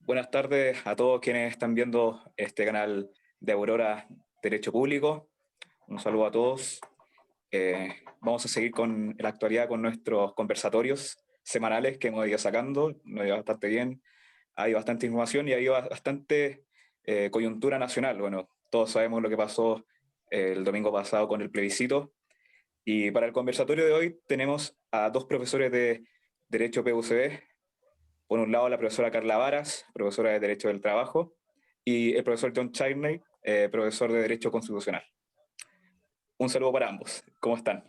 Buenas tardes a todos quienes están viendo este canal de Aurora Derecho Público. Un saludo a todos. Vamos a seguir con la actualidad con nuestros conversatorios semanales que hemos ido sacando. Nos ha ido bastante bien. Hay bastante información y hay bastante coyuntura nacional. Bueno, todos sabemos lo que pasó el domingo pasado con el plebiscito. Y para el conversatorio de hoy tenemos a dos profesores de Derecho PUCB. Por un lado, la profesora Carla Varas, profesora de Derecho del Trabajo, y el profesor John Charney, profesor de Derecho Constitucional. Un saludo para ambos. ¿Cómo están?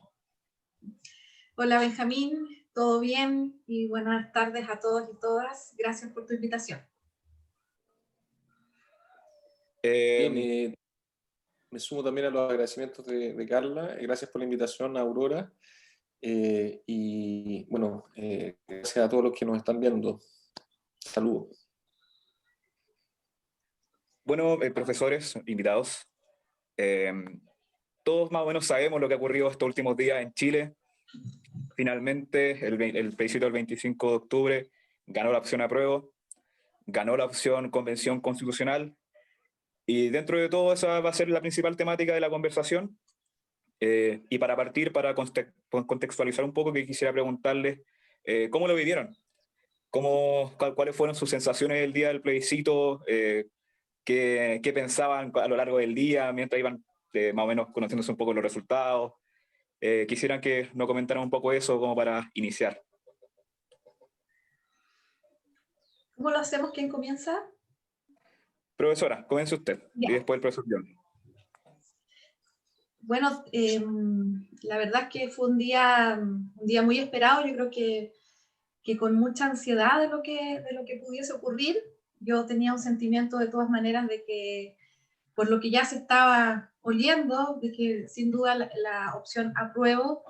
Hola Benjamín, ¿todo bien? Y buenas tardes a todos y todas. Gracias por tu invitación. Bien, me sumo también a los agradecimientos de Carla. Gracias por la invitación, Aurora. Y bueno, gracias a todos los que nos están viendo. Saludos. Bueno, profesores, invitados, todos más o menos sabemos lo que ha ocurrido estos últimos días en Chile. Finalmente, el plebiscito del 25 de octubre ganó la opción apruebo, ganó la opción convención constitucional, y dentro de todo esa va a ser la principal temática de la conversación. Y para partir, para contextualizar un poco, que quisiera preguntarles ¿cómo lo vivieron? ¿Cuáles fueron sus sensaciones el día del plebiscito? ¿Qué pensaban a lo largo del día mientras iban más o menos conociéndose un poco los resultados? Quisieran que nos comentaran un poco eso como para iniciar. ¿Cómo lo hacemos? ¿Quién comienza? Profesora, comience usted, Ya. y después el profesor John. Bueno, la verdad es que fue un día muy esperado. Yo creo que con mucha ansiedad de lo que pudiese ocurrir. Yo tenía un sentimiento de todas maneras de que, por lo que ya se estaba oliendo, de que sin duda la opción apruebo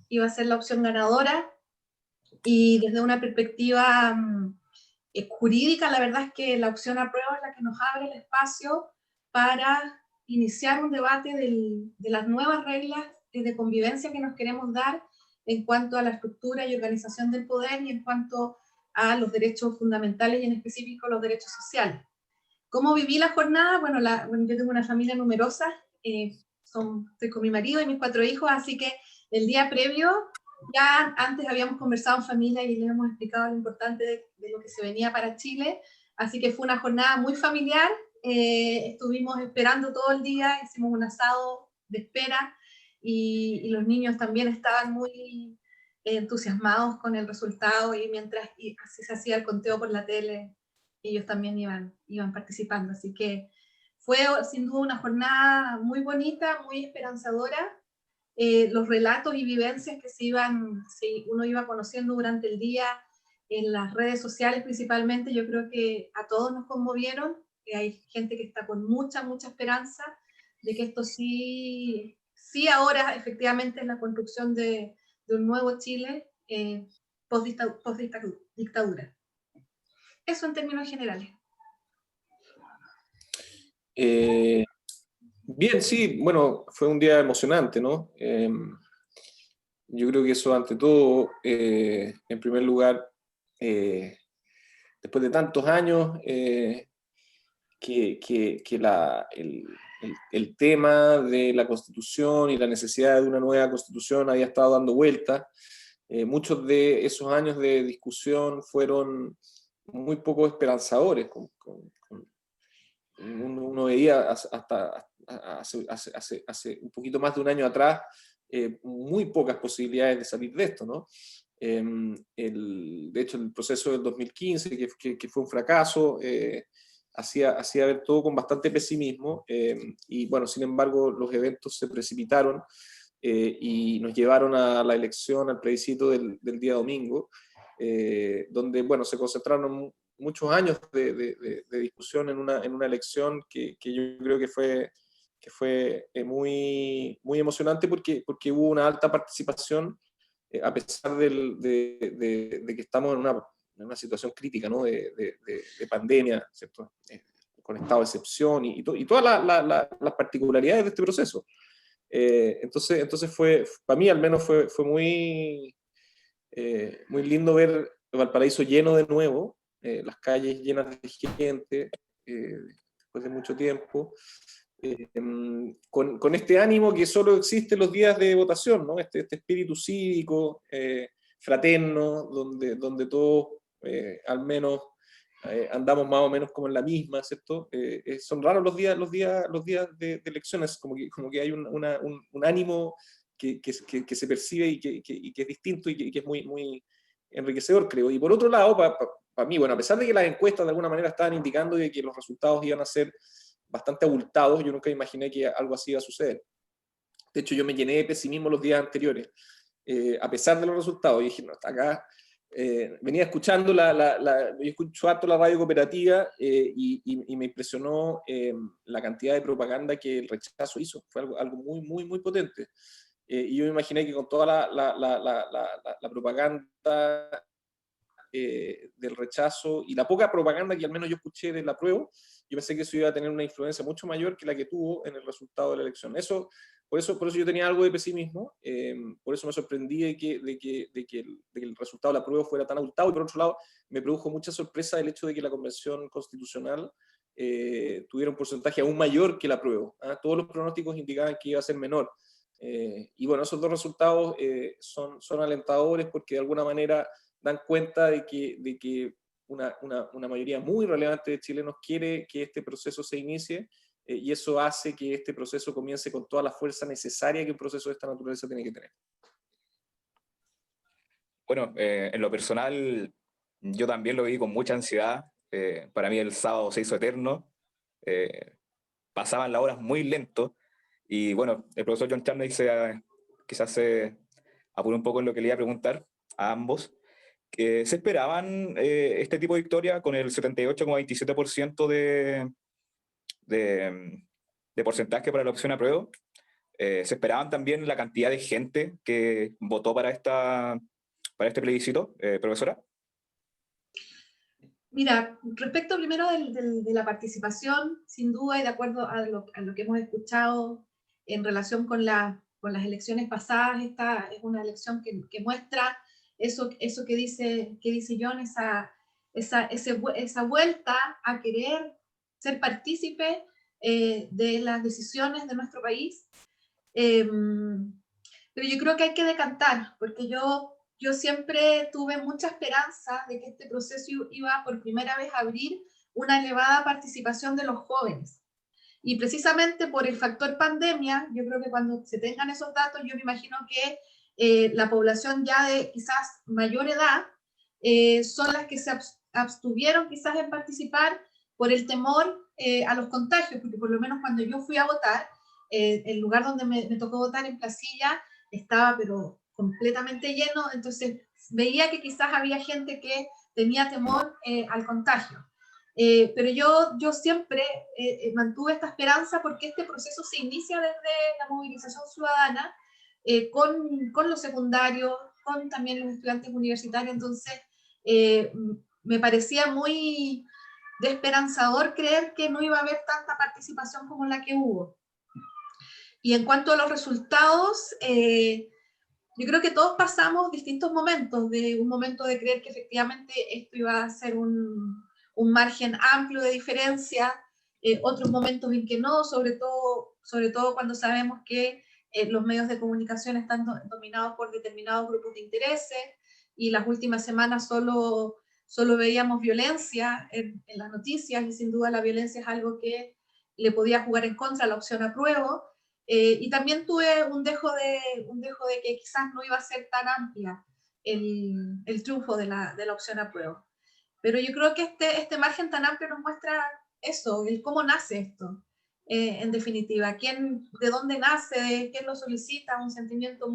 iba a ser la opción ganadora. Y desde una perspectiva jurídica, la verdad es que la opción aprueba es la que nos abre el espacio para iniciar un debate de las nuevas reglas de convivencia que nos queremos dar en cuanto a la estructura y organización del poder y en cuanto a los derechos fundamentales y en específico los derechos sociales. ¿Cómo viví la jornada? Bueno, yo tengo una familia numerosa, estoy con mi marido y mis 4 hijos, así que el día previo ya antes habíamos conversado en familia y les hemos explicado lo importante de lo que se venía para Chile, así que fue una jornada muy familiar. Estuvimos esperando todo el día, hicimos un asado de espera y los niños también estaban muy entusiasmados con el resultado, y mientras así se hacía el conteo por la tele, ellos también iban participando, así que fue sin duda una jornada muy bonita, muy esperanzadora. Los relatos y vivencias que uno iba conociendo durante el día, en las redes sociales principalmente, yo creo que a todos nos conmovieron, que hay gente que está con mucha esperanza de que esto sí ahora efectivamente es la construcción de un nuevo Chile post-dictadura. Eso en términos generales. Bien, sí, bueno, fue un día emocionante, ¿no? Yo creo que eso ante todo, en primer lugar, después de tantos años, el tema de la Constitución y la necesidad de una nueva Constitución había estado dando vueltas. Muchos de esos años de discusión fueron muy poco esperanzadores. Uno veía hasta hace un poquito más de un año atrás muy pocas posibilidades de salir de esto, ¿no? De hecho, el proceso del 2015, que fue un fracaso, hacía ver todo con bastante pesimismo, y bueno, sin embargo, los eventos se precipitaron y nos llevaron a la elección, al plebiscito del día domingo, donde, bueno, se concentraron muchos años de discusión en una elección que yo creo que fue muy emocionante porque hubo una alta participación, a pesar de que estamos en una situación crítica, ¿no? de pandemia, ¿cierto? Con estado de excepción y todas las particularidades de este proceso. Entonces para mí al menos fue muy lindo ver Valparaíso lleno de nuevo, las calles llenas de gente, después de mucho tiempo, con este ánimo que solo existe los días de votación, ¿no? Este espíritu cívico, fraterno, donde todos al menos andamos más o menos como en la misma, ¿cierto? Son raros los días de elecciones, como que hay un ánimo que se percibe y que es distinto y que es muy enriquecedor, creo. Y por otro lado, para mí, bueno, a pesar de que las encuestas de alguna manera estaban indicando de que los resultados iban a ser bastante abultados, yo nunca imaginé que algo así iba a suceder. De hecho, yo me llené de pesimismo los días anteriores, a pesar de los resultados. Y dije, no, hasta acá. Venía escuchando, yo escucho harto la radio cooperativa y me impresionó la cantidad de propaganda que el rechazo hizo. Fue algo muy potente. Y yo me imaginé que con toda la propaganda del rechazo y la poca propaganda que al menos yo escuché del apruebo, yo pensé que eso iba a tener una influencia mucho mayor que la que tuvo en el resultado de la elección. Por eso yo tenía algo de pesimismo, por eso me sorprendí de que el resultado del apruebo fuera tan abultado, y por otro lado me produjo mucha sorpresa el hecho de que la Convención Constitucional tuviera un porcentaje aún mayor que el apruebo. Todos los pronósticos indicaban que iba a ser menor. Y bueno, esos dos resultados son alentadores porque de alguna manera dan cuenta de que una mayoría muy relevante de chilenos quiere que este proceso se inicie, y eso hace que este proceso comience con toda la fuerza necesaria que un proceso de esta naturaleza tiene que tener. Bueno, en lo personal, yo también lo vi con mucha ansiedad. Para mí el sábado se hizo eterno. Pasaban las horas muy lento. Y bueno, el profesor John Charney quizás se apuró un poco en lo que le iba a preguntar a ambos. Que se esperaban este tipo de victoria con el 78,27% de, de porcentaje para la opción apruebo. Se esperaban también la cantidad de gente que votó para este plebiscito, profesora. Mira, respecto primero de la participación, sin duda y de acuerdo a lo que hemos escuchado en relación con las elecciones pasadas, esta es una elección que muestra eso que dice John, esa vuelta a querer ser partícipe de las decisiones de nuestro país. Pero yo creo que hay que decantar, porque yo siempre tuve mucha esperanza de que este proceso iba por primera vez a abrir una elevada participación de los jóvenes. Y precisamente por el factor pandemia, yo creo que cuando se tengan esos datos, yo me imagino que la población ya de quizás mayor edad son las que se abstuvieron quizás en participar por el temor a los contagios, porque por lo menos cuando yo fui a votar, el lugar donde me tocó votar en Placilla estaba pero completamente lleno, entonces veía que quizás había gente que tenía temor al contagio. Pero yo siempre mantuve esta esperanza porque este proceso se inicia desde la movilización ciudadana con los secundarios, con también los estudiantes universitarios, entonces me parecía muy desesperanzador creer que no iba a haber tanta participación como la que hubo. Y en cuanto a los resultados, yo creo que todos pasamos distintos momentos, de un momento de creer que efectivamente esto iba a ser un margen amplio de diferencia, otros momentos en que no, sobre todo cuando sabemos que los medios de comunicación están dominados por determinados grupos de intereses, y las últimas semanas solo veíamos violencia en las noticias, y sin duda la violencia es algo que le podía jugar en contra a la opción apruebo. Y también tuve un dejo de que quizás no iba a ser tan amplia el triunfo de la opción apruebo. Pero yo creo que este margen tan amplio nos muestra eso, el cómo nace esto, en definitiva. De dónde nace, quién lo solicita, un sentimiento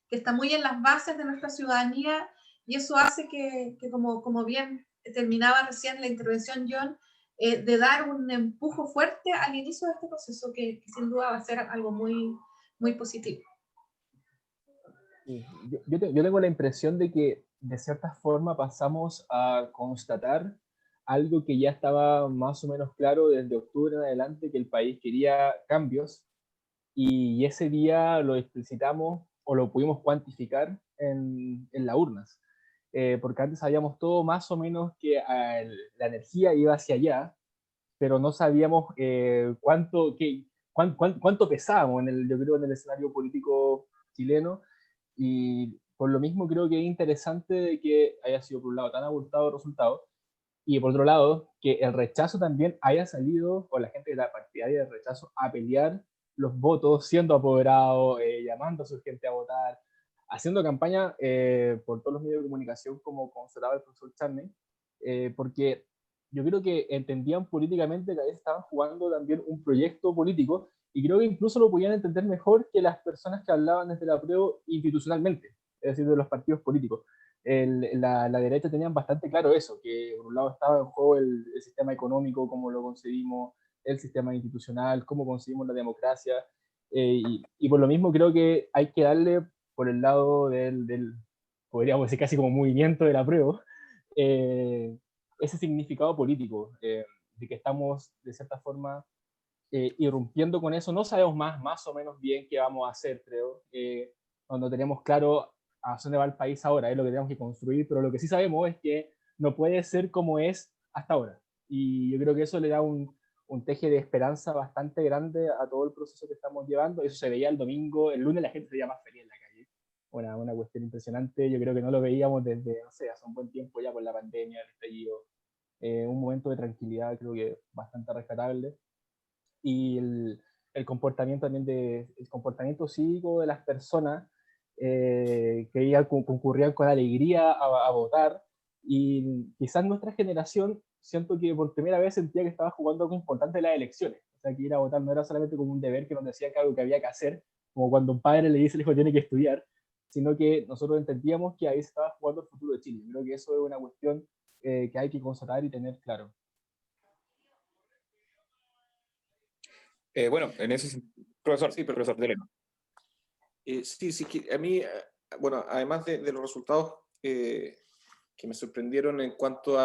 que está muy en las bases de nuestra ciudadanía, y eso hace que como bien terminaba recién la intervención John, de dar un empujo fuerte al inicio de este proceso que sin duda va a ser algo muy positivo. Sí, yo tengo la impresión de que de cierta forma pasamos a constatar algo que ya estaba más o menos claro desde octubre en adelante, que el país quería cambios, y ese día lo explicitamos o lo pudimos cuantificar en las urnas. porque antes sabíamos todo más o menos que la energía iba hacia allá, pero no sabíamos cuánto pesábamos yo creo, en el escenario político chileno, y por lo mismo creo que es interesante de que haya sido, por un lado, tan abultado el resultado, y por otro lado, que el rechazo también haya salido, o la gente de la partidaria del rechazo, a pelear los votos, siendo apoderado, llamando a su gente a votar, haciendo campaña por todos los medios de comunicación, como constataba el profesor Charney, porque yo creo que entendían políticamente que a veces estaban jugando también un proyecto político, y creo que incluso lo podían entender mejor que las personas que hablaban desde el apruebo institucionalmente, es decir, de los partidos políticos. La derecha tenían bastante claro eso, que por un lado estaba en juego el sistema económico, cómo lo concebimos, el sistema institucional, cómo concebimos la democracia, y por lo mismo creo que hay que darle por el lado podríamos decir casi como movimiento del apruebo, eh, ese significado político, de que estamos de cierta forma irrumpiendo con eso. No sabemos más o menos bien qué vamos a hacer, creo, no tenemos claro a dónde va el país ahora, es lo que tenemos que construir, pero lo que sí sabemos es que no puede ser como es hasta ahora. Y yo creo que eso le da un teje de esperanza bastante grande a todo el proceso que estamos llevando. Eso se veía el domingo, el lunes la gente se veía más feliz en la calle. Una cuestión impresionante, yo creo que no lo veíamos desde, no sé, hace un buen tiempo ya por la pandemia, el estallido. Un momento de tranquilidad creo que bastante rescatable. Y el comportamiento también el comportamiento cívico de las personas que ya concurrían con alegría a votar, y quizás nuestra generación siento que por primera vez sentía que estaba jugando algo importante en las elecciones, o sea que ir a votar no era solamente como un deber que nos decía que algo que había que hacer, como cuando un padre le dice al hijo tiene que estudiar, sino que nosotros entendíamos que ahí se estaba jugando el futuro de Chile. Creo que eso es una cuestión que hay que constatar y tener claro. Bueno, en ese profesor, Sí, pero, profesor Deleno. sí, que a mí, bueno, además de los resultados que me sorprendieron en cuanto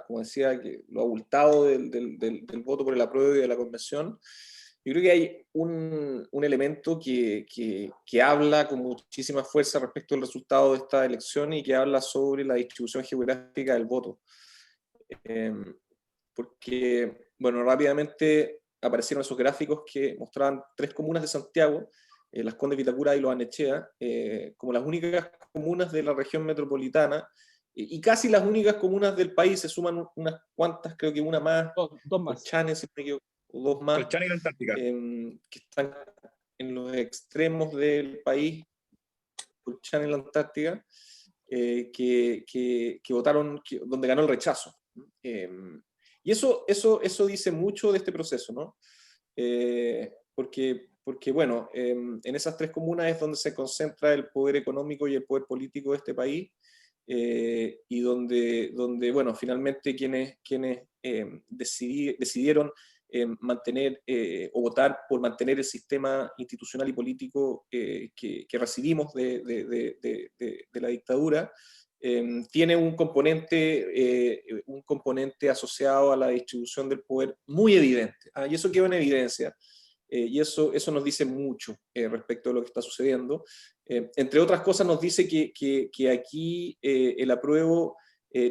como decía, que lo abultado del voto por el apruebo y de la convención, yo creo que hay un elemento que habla con muchísima fuerza respecto al resultado de esta elección y que habla sobre la distribución geográfica del voto. Porque, bueno, rápidamente aparecieron esos gráficos que mostraban 3 comunas de Santiago, Las Condes, Vitacura y Los Barnechea, como las únicas comunas de la región metropolitana, y casi las únicas comunas del país. Se suman unas cuantas, creo que una más, Dos más. Colchane, si me equivoco, o 2 más, Colchane y la Antártica. que están en los extremos del país, Colchane y la Antártica, que votaron, donde ganó el rechazo. Y eso dice mucho de este proceso, ¿no? Porque bueno, en esas 3 comunas es donde se concentra el poder económico y el poder político de este país, y donde, bueno, finalmente quienes decidieron mantener o votar por mantener el sistema institucional y político que recibimos de la dictadura, tiene un componente asociado a la distribución del poder muy evidente. Y eso quedó en evidencia. Y eso nos dice mucho respecto a lo que está sucediendo. Entre otras cosas, nos dice que aquí el apruebo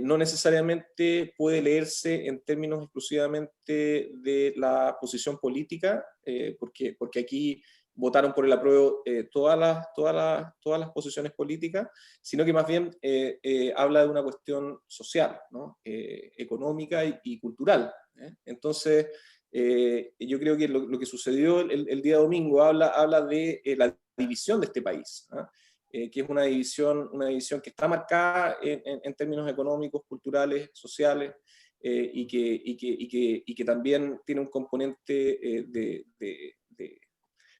no necesariamente puede leerse en términos exclusivamente de la posición política, porque aquí votaron por el apruebo todas las posiciones políticas, sino que más bien habla de una cuestión social, ¿no? Económica y cultural. Entonces, yo creo que lo que sucedió el día domingo habla de la división de este país, que es una división que está marcada en términos económicos, culturales, sociales, y que también tiene un componente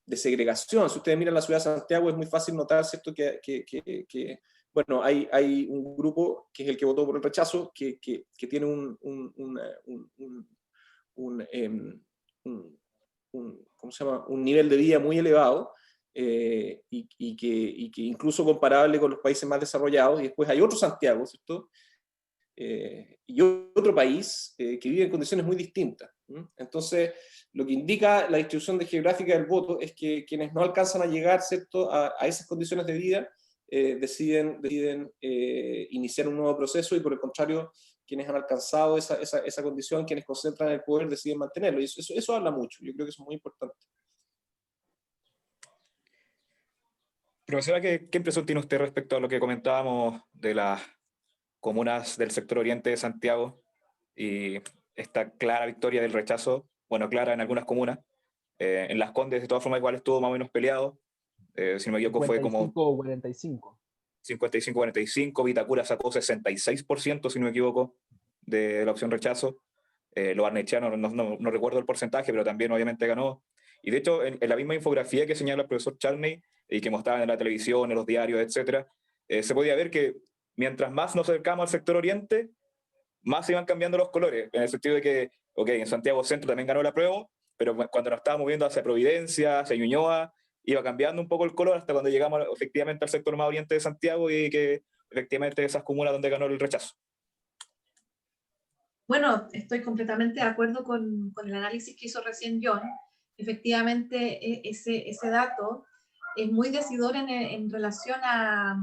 de segregación. Si ustedes miran la ciudad de Santiago, es muy fácil notar, ¿cierto?, que bueno, hay un grupo que es el que votó por el rechazo, que tiene ¿cómo se llama?, un nivel de vida muy elevado, y que incluso comparable con los países más desarrollados. Y después hay otro Santiago, ¿cierto?, y otro país que vive en condiciones muy distintas. Entonces, lo que indica la distribución geográfica del voto es que quienes no alcanzan a llegar, ¿cierto?, a esas condiciones de vida deciden iniciar un nuevo proceso, y por el contrario, quienes han alcanzado esa condición, quienes concentran el poder, deciden mantenerlo. Y eso habla mucho, yo creo que eso es muy importante. Profesora, ¿qué impresión tiene usted respecto a lo que comentábamos de las comunas del sector oriente de Santiago y esta clara victoria del rechazo? Bueno, clara en algunas comunas. En Las Condes, de todas formas, igual estuvo más o menos peleado. Si no me equivoco, fue como 55 o 45. 55-45. Vitacura sacó 66%, si no me equivoco, de la opción rechazo. Los arnechianos, no recuerdo el porcentaje, pero también obviamente ganó. Y de hecho, en la misma infografía que señala el profesor Charney y que mostraban en la televisión, en los diarios, etcétera, se podía ver que mientras más nos acercamos al sector oriente, más se iban cambiando los colores, en el sentido de que, ok, en Santiago Centro también ganó la prueba, pero cuando nos estábamos moviendo hacia Providencia, hacia Ñuñoa, iba cambiando un poco el color hasta cuando llegamos efectivamente al sector más oriente de Santiago y que efectivamente esas comunas donde ganó el rechazo. Bueno, estoy completamente de acuerdo con el análisis que hizo recién John. Efectivamente, ese dato es muy decidor en relación a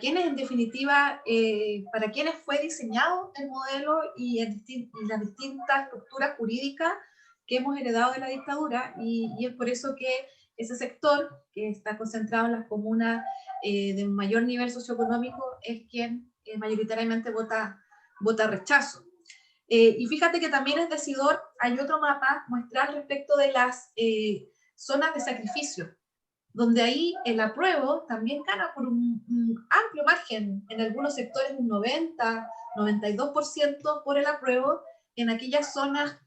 quienes, en definitiva, para quienes fue diseñado el modelo y las distintas estructuras jurídicas que hemos heredado de la dictadura, y es por eso que ese sector, que está concentrado en las comunas de mayor nivel socioeconómico, es quien mayoritariamente vota rechazo. Y fíjate que también es decidor, hay otro mapa muestral respecto de las zonas de sacrificio, donde ahí el apruebo también gana por un amplio margen, en algunos sectores un 92% por el apruebo, en aquellas zonas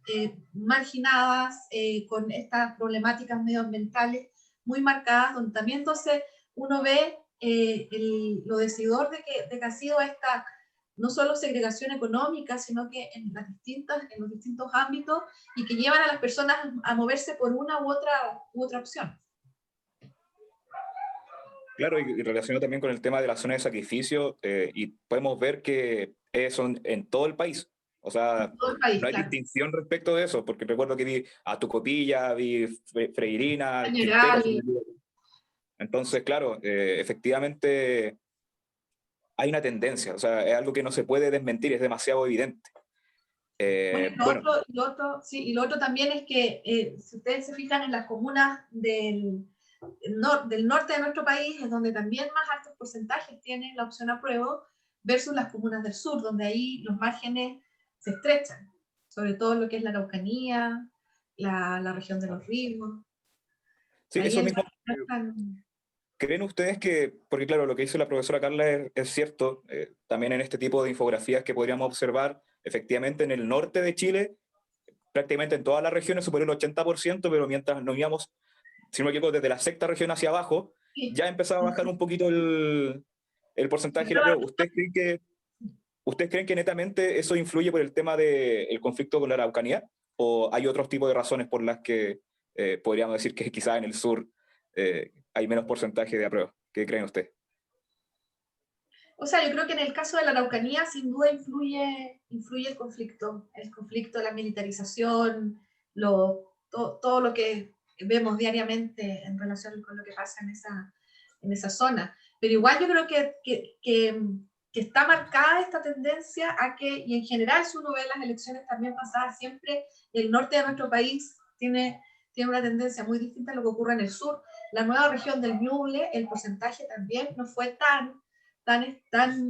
marginadas, con estas problemáticas medioambientales muy marcadas, donde también entonces uno ve lo decidor de que ha sido esta, no solo segregación económica, sino que en los distintos ámbitos, y que llevan a las personas a moverse por una u otra opción. Claro, y relacionado también con el tema de la zona de sacrificio, y podemos ver que son en todo el país. O sea, Todo el país, no hay claro. distinción respecto de eso, porque recuerdo que vi a Tucopilla, vi Freirina, General. Quintero. Entonces, claro, efectivamente hay una tendencia, o sea, es algo que no se puede desmentir, es demasiado evidente. Bueno, lo otro también es que si ustedes se fijan en las comunas del norte de nuestro país, es donde también más altos porcentajes tienen la opción apruebo, versus las comunas del sur, donde ahí los márgenes se estrechan, sobre todo lo que es la Araucanía, la región de los ríos. Sí, Ahí eso el mismo. margen es tan... ¿Creen ustedes que, porque claro, lo que dice la profesora Carla es cierto, también en este tipo de infografías que podríamos observar, efectivamente en el norte de Chile, prácticamente en todas las regiones superó el 80%, pero mientras nos íbamos, si no me equivoco, desde la sexta región hacia abajo, ya empezaba a bajar un poquito el porcentaje de la prueba. ¿Ustedes creen que netamente eso influye por el tema del conflicto con la Araucanía? ¿O hay otros tipos de razones por las que podríamos decir que quizás en el sur hay menos porcentaje de aprueba? ¿Qué creen ustedes? O sea, yo creo que en el caso de la Araucanía sin duda influye el conflicto, la militarización, todo lo que vemos diariamente en relación con lo que pasa en esa zona. Pero igual yo creo que está marcada esta tendencia a que, y en general si uno ve las elecciones también pasadas, siempre el norte de nuestro país tiene una tendencia muy distinta a lo que ocurre en el sur. La nueva región del Ñuble, el porcentaje también no fue tan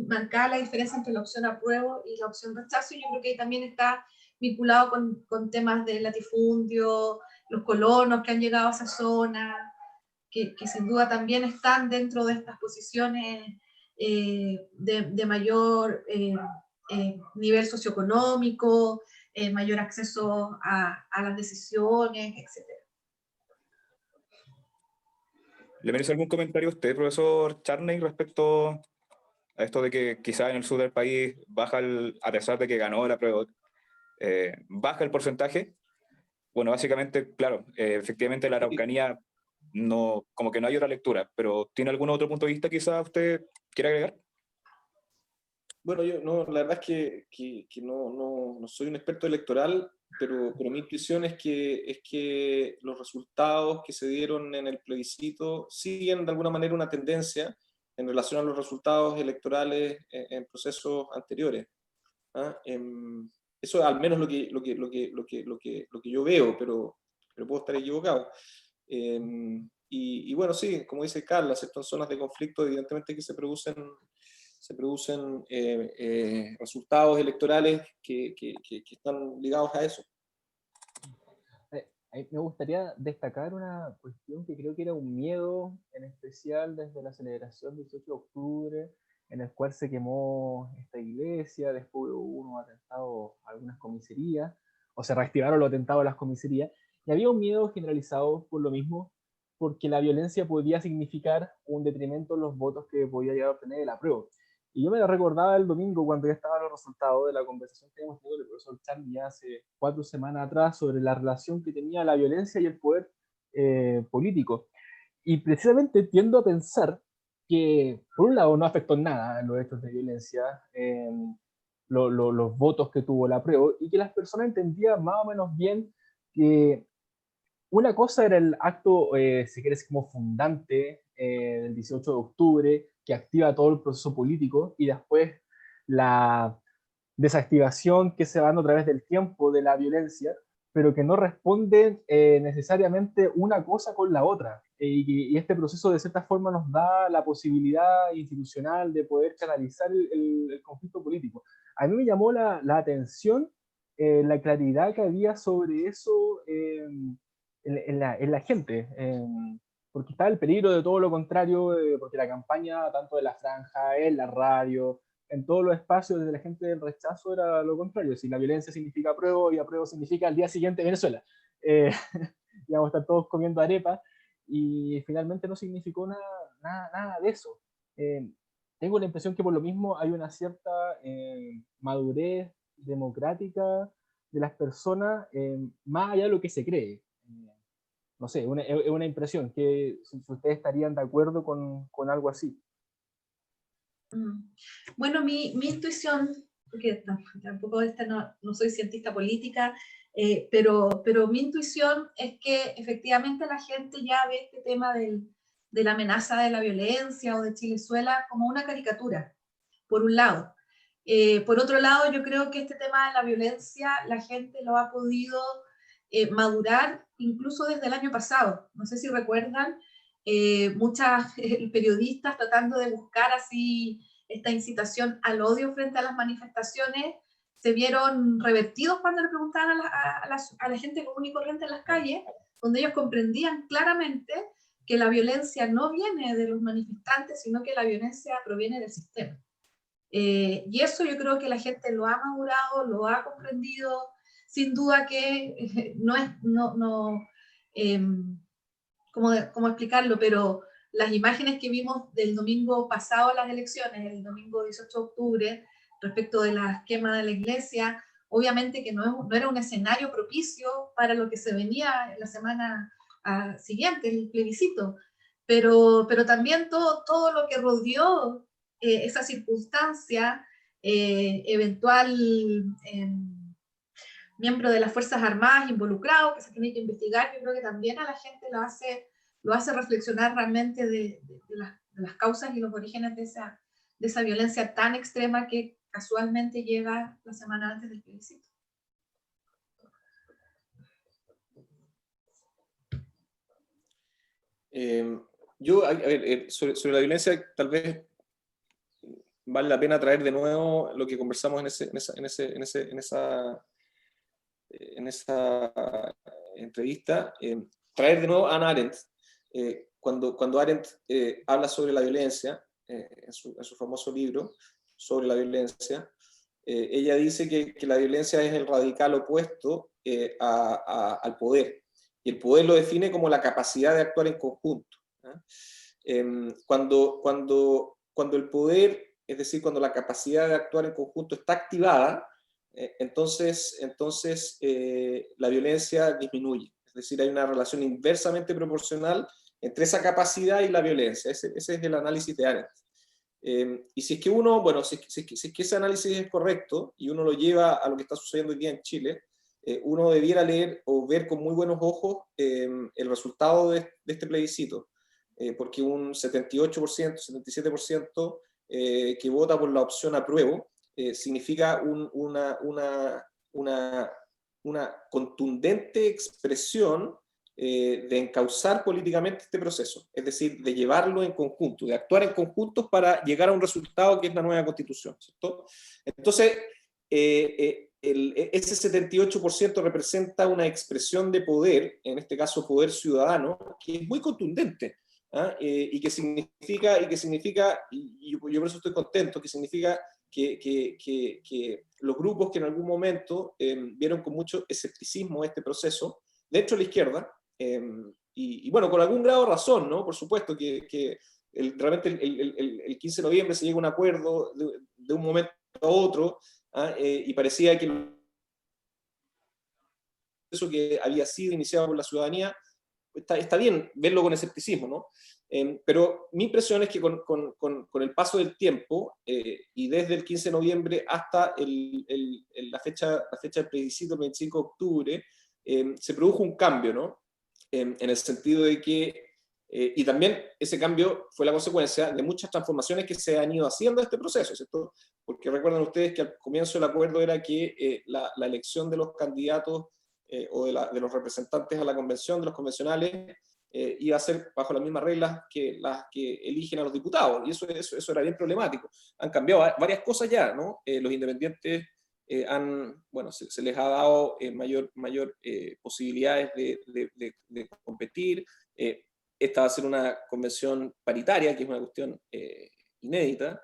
marcada la diferencia entre la opción apruebo y la opción rechazo, y yo creo que ahí también está vinculado con temas del latifundio, los colonos que han llegado a esa zona, que sin duda también están dentro de estas posiciones de mayor nivel socioeconómico, mayor acceso a las decisiones, etc. ¿Le merece algún comentario a usted, profesor Charney, respecto a esto de que quizás en el sur del país baja, a pesar de que ganó la prueba, baja el porcentaje? Bueno, básicamente, claro, efectivamente la Araucanía no, como que no hay otra lectura, pero ¿tiene algún otro punto de vista quizás usted quiera agregar? Bueno, yo no, la verdad es que no soy un experto electoral, pero mi intuición es que los resultados que se dieron en el plebiscito siguen de alguna manera una tendencia en relación a los resultados electorales en procesos anteriores. ¿Ah? Eso es al menos lo que yo veo, pero puedo estar equivocado. Y bueno, sí, como dice Carla, en zonas de conflicto evidentemente que se producen resultados electorales que están ligados a eso. Me gustaría destacar una cuestión que creo que era un miedo, en especial desde la celebración del 18 de octubre, en el cual se quemó esta iglesia, después hubo unos atentados a algunas comisarías, o se reactivaron los atentados a las comisarías, y había un miedo generalizado por lo mismo, porque la violencia podía significar un detrimento en los votos que podía llegar a obtener el apruebo. Y yo me recordaba el domingo cuando ya estaban los resultados de la conversación que habíamos tenido con el profesor Charlie hace 4 semanas atrás sobre la relación que tenía la violencia y el poder político. Y precisamente tiendo a pensar que, por un lado, no afectó en nada en los hechos de violencia, los votos que tuvo la prueba, y que las personas entendían más o menos bien que una cosa era el acto, si quieres, como fundante del 18 de octubre, que activa todo el proceso político, y después la desactivación que se va dando a través del tiempo de la violencia, pero que no responde necesariamente una cosa con la otra. Y este proceso de cierta forma nos da la posibilidad institucional de poder canalizar el conflicto político. A mí me llamó la atención la claridad que había sobre eso en la gente, porque estaba el peligro de todo lo contrario, porque la campaña, tanto de la franja, en la radio, en todos los espacios de la gente del rechazo, era lo contrario. Si la violencia significa apruebo y apruebo significa al día siguiente Venezuela. Íbamos a estar todos comiendo arepa, y finalmente no significó nada de eso. Tengo la impresión que por lo mismo hay una cierta madurez democrática de las personas, más allá de lo que se cree. No sé, es una impresión, que si ustedes estarían de acuerdo con algo así. Bueno, mi intuición, porque tampoco no soy cientista política, pero mi intuición es que efectivamente la gente ya ve este tema de la amenaza de la violencia o de Chilezuela como una caricatura, por un lado. Por otro lado, yo creo que este tema de la violencia la gente lo ha podido madurar incluso desde el año pasado. No sé si recuerdan, muchas periodistas tratando de buscar así esta incitación al odio frente a las manifestaciones se vieron revertidos cuando le preguntaban a la gente común y corriente en las calles, donde ellos comprendían claramente que la violencia no viene de los manifestantes, sino que la violencia proviene del sistema. Y eso yo creo que la gente lo ha madurado, lo ha comprendido, sin duda que ¿cómo explicarlo? Pero las imágenes que vimos del domingo pasado a las elecciones, el domingo 18 de octubre, respecto de la quema de la iglesia, obviamente que no era un escenario propicio para lo que se venía en la semana siguiente, el plebiscito, pero también todo lo que rodeó esa circunstancia, eventual miembro de las Fuerzas Armadas involucrado, que se tiene que investigar, yo creo que también a la gente lo hace reflexionar realmente de las causas y los orígenes de esa violencia tan extrema que casualmente llega la semana antes del plebiscito. Yo, a ver, sobre la violencia, tal vez vale la pena traer de nuevo lo que conversamos en esa entrevista, traer de nuevo a Hannah Arendt. Cuando Arendt habla sobre la violencia, en su famoso libro sobre la violencia, ella dice que la violencia es el radical opuesto al poder, y el poder lo define como la capacidad de actuar en conjunto. Cuando el poder, es decir, cuando la capacidad de actuar en conjunto está activada, entonces la violencia disminuye. Es decir, hay una relación inversamente proporcional entre esa capacidad y la violencia. Ese es el análisis de Arendt. Y si es que uno, bueno, si es que ese análisis es correcto y uno lo lleva a lo que está sucediendo hoy día en Chile, uno debiera leer o ver con muy buenos ojos el resultado de este plebiscito. porque un 78%, 77% que vota por la opción apruebo, significa una contundente expresión de encauzar políticamente este proceso, es decir, de llevarlo en conjunto, de actuar en conjuntos para llegar a un resultado que es la nueva constitución, ¿cierto? Entonces, ese 78% representa una expresión de poder, en este caso poder ciudadano, que es muy contundente, ¿ah? Y que significa, y yo por eso estoy contento, que significa que los grupos que en algún momento vieron con mucho escepticismo este proceso, dentro de la izquierda, y bueno, con algún grado de razón, ¿no? Por supuesto que realmente el 15 de noviembre se llega a un acuerdo de un momento a otro, ¿ah? Y parecía que eso que había sido iniciado por la ciudadanía, está bien verlo con escepticismo, ¿no? Pero mi impresión es que con el paso del tiempo, y desde el 15 de noviembre hasta la fecha del plebiscito, el 25 de octubre, se produjo un cambio, ¿no? En el sentido de que, y también ese cambio fue la consecuencia de muchas transformaciones que se han ido haciendo en este proceso, ¿cierto? Porque recuerdan ustedes que al comienzo del acuerdo era que la elección de los candidatos o de los representantes a la convención, de los convencionales, iba a ser bajo las mismas reglas que las que eligen a los diputados, y eso era bien problemático. Han cambiado varias cosas ya, ¿no? Los independientes bueno, se les ha dado mayor posibilidades de competir. Esta va a ser una convención paritaria, que es una cuestión inédita,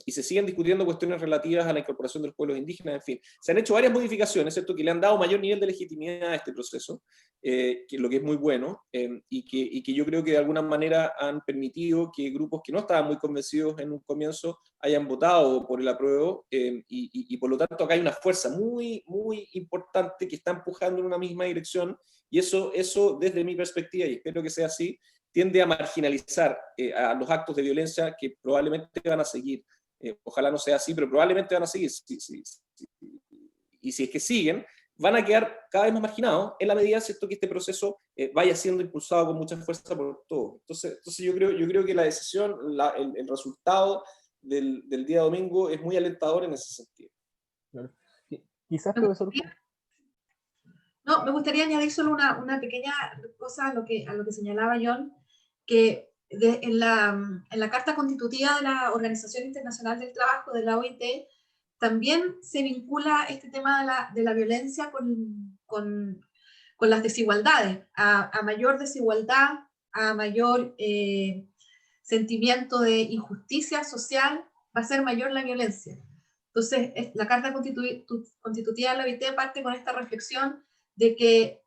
y se siguen discutiendo cuestiones relativas a la incorporación de los pueblos indígenas, en fin. Se han hecho varias modificaciones, ¿cierto?, que le han dado mayor nivel de legitimidad a este proceso, lo que es muy bueno, y que yo creo que de alguna manera han permitido que grupos que no estaban muy convencidos en un comienzo hayan votado por el apruebo, y por lo tanto acá hay una fuerza muy, muy importante que está empujando en una misma dirección, y eso desde mi perspectiva, y espero que sea así, tiende a marginalizar a los actos de violencia que probablemente van a seguir. Ojalá no sea así, pero probablemente van a seguir. Y si es que siguen, van a quedar cada vez más marginados en la medida, ¿cierto?, que este proceso vaya siendo impulsado con mucha fuerza por todos. Entonces yo creo que la decisión, el resultado del día domingo es muy alentador en ese sentido. Quizás, profesor... No, me gustaría añadir solo una pequeña cosa a lo que señalaba John, que en la Carta Constitutiva de la Organización Internacional del Trabajo, de la OIT, también se vincula este tema de la violencia con las desigualdades. A mayor desigualdad, a mayor sentimiento de injusticia social, va a ser mayor la violencia. Entonces, la Carta Constitutiva de la OIT parte con esta reflexión de que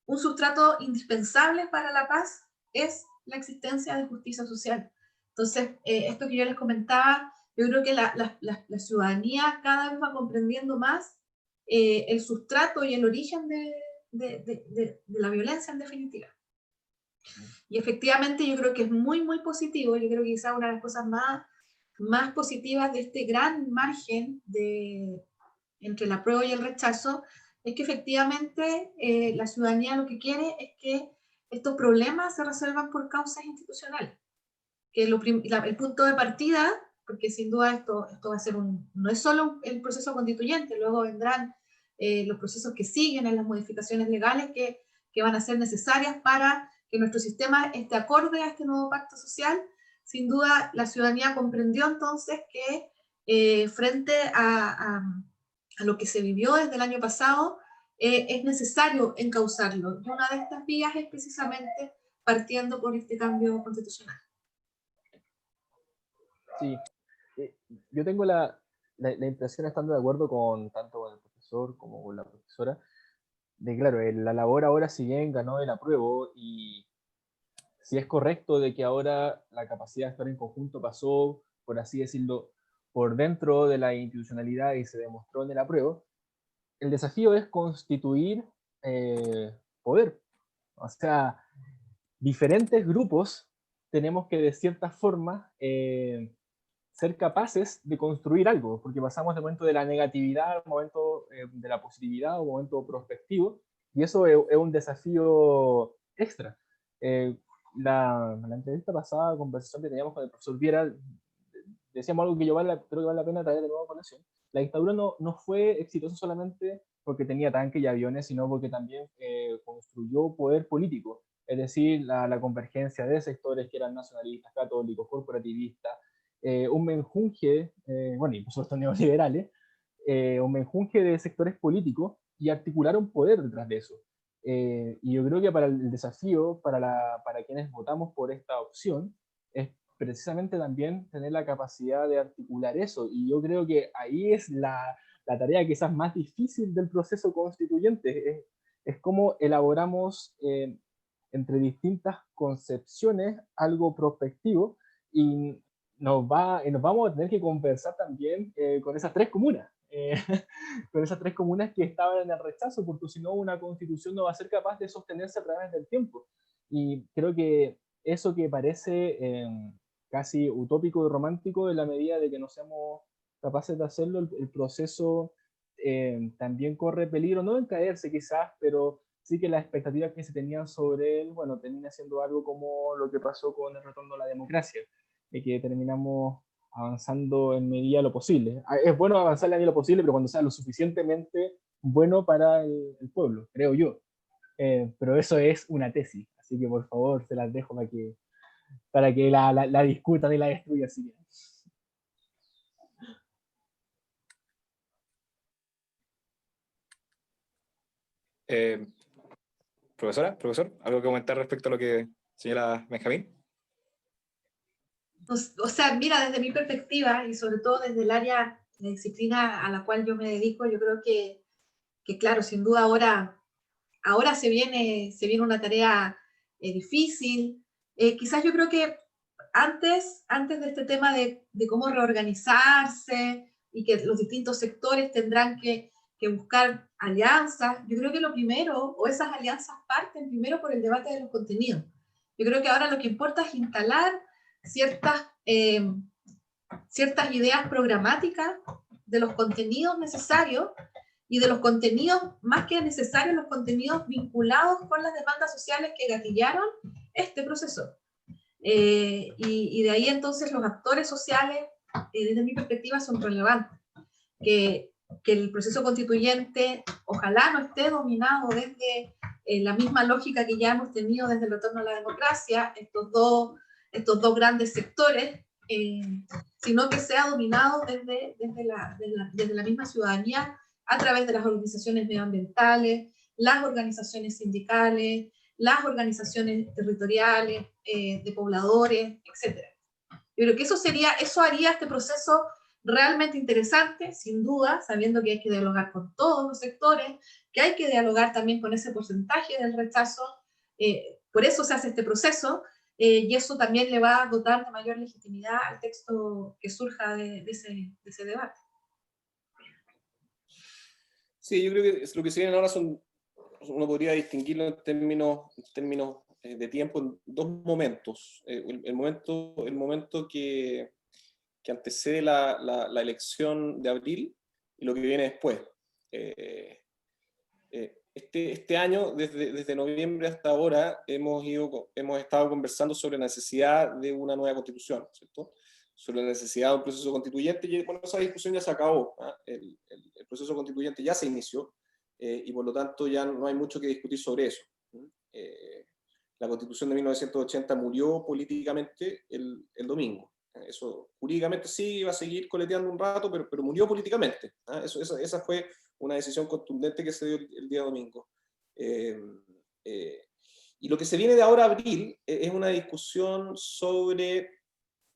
un sustrato indispensable para la paz es la existencia de justicia social. Entonces, esto que yo les comentaba, yo creo que la ciudadanía cada vez va comprendiendo más el sustrato y el origen de la violencia en definitiva. Y efectivamente yo creo que es muy, muy positivo. Yo creo que quizá una de las cosas más positivas de este gran margen entre el apruebo y el rechazo es que efectivamente la ciudadanía lo que quiere es que estos problemas se resuelvan por causas institucionales. Que el punto de partida, porque sin duda esto va a ser no es solo el proceso constituyente, luego vendrán los procesos que siguen en las modificaciones legales que van a ser necesarias para que nuestro sistema esté acorde a este nuevo pacto social. Sin duda la ciudadanía comprendió entonces que frente a lo que se vivió desde el año pasado, es necesario encauzarlo. Y una de estas vías es precisamente partiendo por este cambio constitucional. Sí, yo tengo la impresión, estando de acuerdo tanto con el profesor como con la profesora, de claro, la labor ahora, si bien ganó el apruebo, y si es correcto de que ahora la capacidad de estar en conjunto pasó, por así decirlo, por dentro de la institucionalidad y se demostró en el apruebo, el desafío es constituir poder. O sea, diferentes grupos tenemos que de cierta forma ser capaces de construir algo, porque pasamos del momento de la negatividad al momento de la positividad, o momento prospectivo, y eso es un desafío extra. la entrevista pasada, conversación que teníamos con el profesor Viera, decíamos algo que creo que vale la pena traer de nuevo a colación. La dictadura no fue exitosa solamente porque tenía tanques y aviones, sino porque también construyó poder político, es decir, la convergencia de sectores que eran nacionalistas, católicos, corporativistas, un menjunje, bueno, y por supuesto neoliberales, un menjunje de sectores políticos y articularon poder detrás de eso. Y yo creo que para el desafío, para quienes votamos por esta opción, es precisamente también tener la capacidad de articular eso. Y yo creo que ahí es la tarea quizás más difícil del proceso constituyente. Es cómo elaboramos entre distintas concepciones algo prospectivo y nos vamos a tener que conversar también con esas tres comunas. Con esas tres comunas que estaban en el rechazo, porque si no, una constitución no va a ser capaz de sostenerse a través del tiempo. Y creo que eso que parece casi utópico y romántico, en la medida de que no seamos capaces de hacerlo, el proceso también corre peligro, no en caerse quizás, pero sí que las expectativas que se tenían sobre él, bueno, termina siendo algo como lo que pasó con el retorno a la democracia, de que terminamos avanzando en medida de lo posible. Es bueno avanzar en la medida de lo posible, pero cuando sea lo suficientemente bueno para el pueblo, creo yo. Pero eso es una tesis, así que por favor se las dejo para que la discutan y la destruyan. Si quieren. Profesora, profesor, ¿algo que comentar respecto a lo que señala Benjamín? O sea, mira, desde mi perspectiva y sobre todo desde el área, la disciplina a la cual yo me dedico, yo creo que claro, sin duda ahora se viene una tarea difícil. Quizás yo creo que antes de este tema de cómo reorganizarse y que los distintos sectores tendrán que buscar alianzas, yo creo que lo primero, o esas alianzas parten primero por el debate de los contenidos. Yo creo que ahora lo que importa es instalar ciertas, ciertas ideas programáticas de los contenidos necesarios y de los contenidos, más que necesarios, los contenidos vinculados con las demandas sociales que gatillaron este proceso. Y de ahí entonces los actores sociales, desde mi perspectiva, son relevantes. Que el proceso constituyente ojalá no esté dominado desde la misma lógica que ya hemos tenido desde el retorno a la democracia, estos dos grandes sectores, sino que sea dominado desde la misma ciudadanía a través de las organizaciones medioambientales, las organizaciones sindicales, las organizaciones territoriales, de pobladores, etc. Yo creo que eso haría este proceso realmente interesante, sin duda, sabiendo que hay que dialogar con todos los sectores, que hay que dialogar también con ese porcentaje del rechazo, por eso se hace este proceso, y eso también le va a dotar de mayor legitimidad al texto que surja de ese debate. Sí, yo creo que lo que se vienen ahora uno podría distinguirlo en términos de tiempo en dos momentos. El momento que antecede la elección de abril y lo que viene después. Este año, desde noviembre hasta ahora, hemos estado conversando sobre la necesidad de una nueva constitución, ¿cierto? Sobre la necesidad de un proceso constituyente, y bueno, esa discusión ya se acabó, ¿eh? El proceso constituyente ya se inició, y por lo tanto ya no hay mucho que discutir sobre eso. La Constitución de 1980 murió políticamente el domingo. Eso jurídicamente sí iba a seguir coleteando un rato, pero murió políticamente. Esa fue una decisión contundente que se dio el día domingo. Y lo que se viene de ahora a abril es una discusión sobre,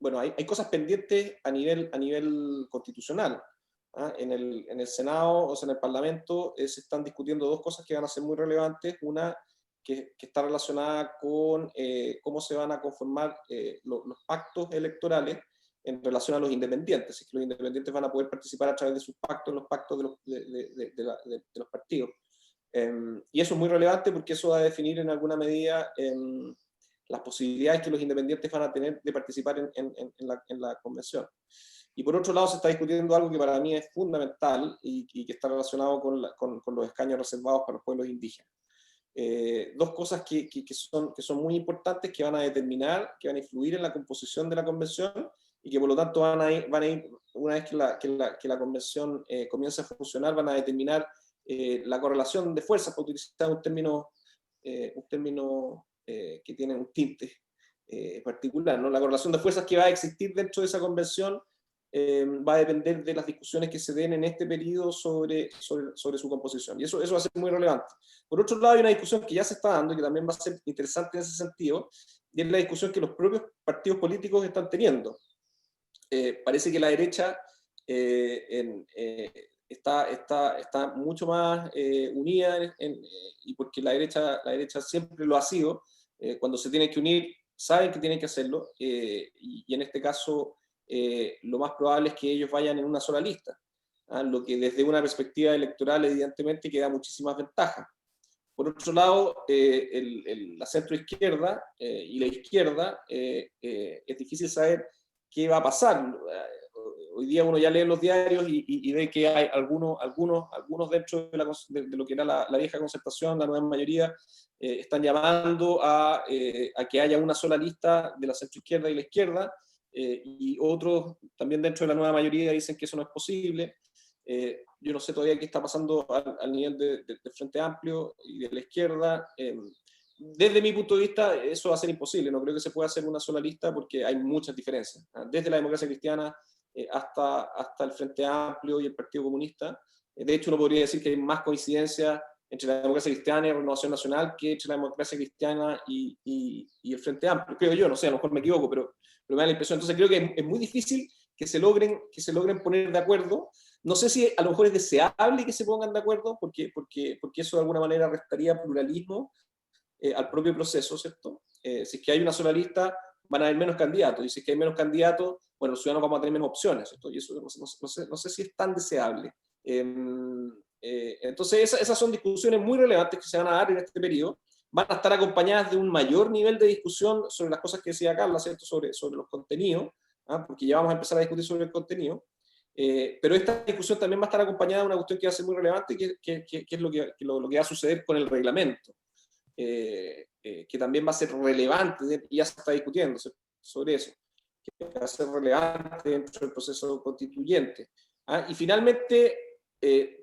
bueno, hay cosas pendientes a nivel constitucional. En el Senado, o sea, en el Parlamento, se están discutiendo dos cosas que van a ser muy relevantes. Una que está relacionada con cómo se van a conformar los pactos electorales en relación a los independientes, es que los independientes van a poder participar a través de sus pactos, los pactos de los partidos. Y eso es muy relevante porque eso va a definir en alguna medida las posibilidades que los independientes van a tener de participar en la convención. Y por otro lado se está discutiendo algo que para mí es fundamental y que está relacionado con los escaños reservados para los pueblos indígenas. dos cosas que son muy importantes, que van a determinar, que van a influir en la composición de la convención y que por lo tanto van a ir una vez que la convención comience a funcionar, van a determinar la correlación de fuerzas, para utilizar un término que tiene un tinte particular, ¿no? La correlación de fuerzas que va a existir dentro de esa convención va a depender de las discusiones que se den en este periodo sobre su composición, y eso va a ser muy relevante. Por otro lado, hay una discusión que ya se está dando y que también va a ser interesante en ese sentido, y es la discusión que los propios partidos políticos están teniendo. Parece que la derecha está mucho más unida, y porque la derecha siempre lo ha sido, cuando se tiene que unir, saben que tienen que hacerlo, y en este caso lo más probable es que ellos vayan en una sola lista, lo que desde una perspectiva electoral evidentemente queda muchísimas ventajas. Por otro lado, la centroizquierda y la izquierda, es difícil saber qué va a pasar. Hoy día uno ya lee los diarios y ve que hay algunos dentro de lo que era la vieja concertación, la nueva mayoría, están llamando a que haya una sola lista de la centroizquierda y la izquierda, y otros también dentro de la nueva mayoría dicen que eso no es posible. Yo no sé todavía qué está pasando al nivel del Frente Amplio y de la izquierda. Desde mi punto de vista, eso va a ser imposible. No creo que se pueda hacer una sola lista porque hay muchas diferencias, desde la democracia cristiana hasta el Frente Amplio y el Partido Comunista. De hecho, uno podría decir que hay más coincidencia entre la democracia cristiana y Renovación Nacional que entre la democracia cristiana y el Frente Amplio. Creo yo, no sé, a lo mejor me equivoco, pero me da la impresión. Entonces creo que es muy difícil que se logren poner de acuerdo. No sé si a lo mejor es deseable que se pongan de acuerdo, porque eso de alguna manera restaría pluralismo al propio proceso, ¿cierto? Si es que hay una sola lista, van a haber menos candidatos, y si es que hay menos candidatos, bueno, los ciudadanos vamos a tener menos opciones, ¿cierto? Y eso no sé si es tan deseable. Entonces esas son discusiones muy relevantes que se van a dar en este periodo. Van a estar acompañadas de un mayor nivel de discusión sobre las cosas que decía Carla, ¿cierto? Sobre los contenidos, porque ya vamos a empezar a discutir sobre el contenido. Pero esta discusión también va a estar acompañada de una cuestión que va a ser muy relevante, que es lo que va a suceder con el reglamento, que también va a ser relevante, y ya se está discutiendo sobre eso, que va a ser relevante dentro del proceso constituyente. Y finalmente,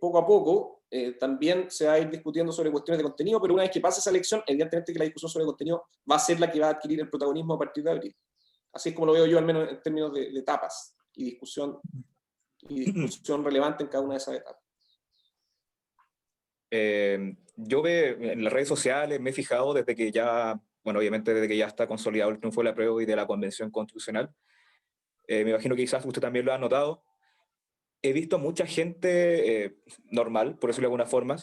poco a poco, también se va a ir discutiendo sobre cuestiones de contenido, pero una vez que pase esa elección, evidentemente que la discusión sobre contenido va a ser la que va a adquirir el protagonismo a partir de abril. Así es como lo veo yo, al menos en términos de etapas y discusión relevante en cada una de esas etapas. Yo en las redes sociales me he fijado desde que ya, bueno, obviamente desde que ya está consolidado el triunfo de la prueba y de la Convención Constitucional. Me imagino que quizás usted también lo ha notado. He visto mucha gente normal, por decirlo de alguna forma,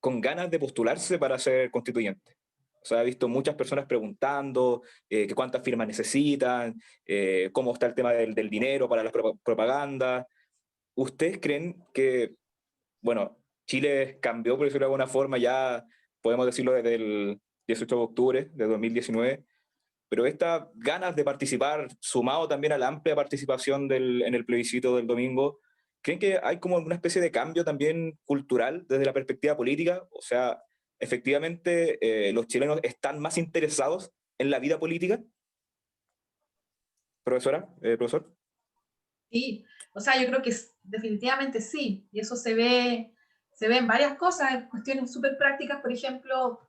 con ganas de postularse para ser constituyente. O sea, he visto muchas personas preguntando que cuántas firmas necesitan, cómo está el tema del dinero para las propagandas. ¿Ustedes creen que, bueno, Chile cambió, por decirlo de alguna forma, ya podemos decirlo desde el 18 de octubre de 2019, pero estas ganas de participar, sumado también a la amplia participación en el plebiscito del domingo, ¿creen que hay como una especie de cambio también cultural desde la perspectiva política? O sea, efectivamente, los chilenos están más interesados en la vida política. Profesora, profesor. Sí, o sea, yo creo que definitivamente sí, y eso se ve en varias cosas, en cuestiones súper prácticas. Por ejemplo,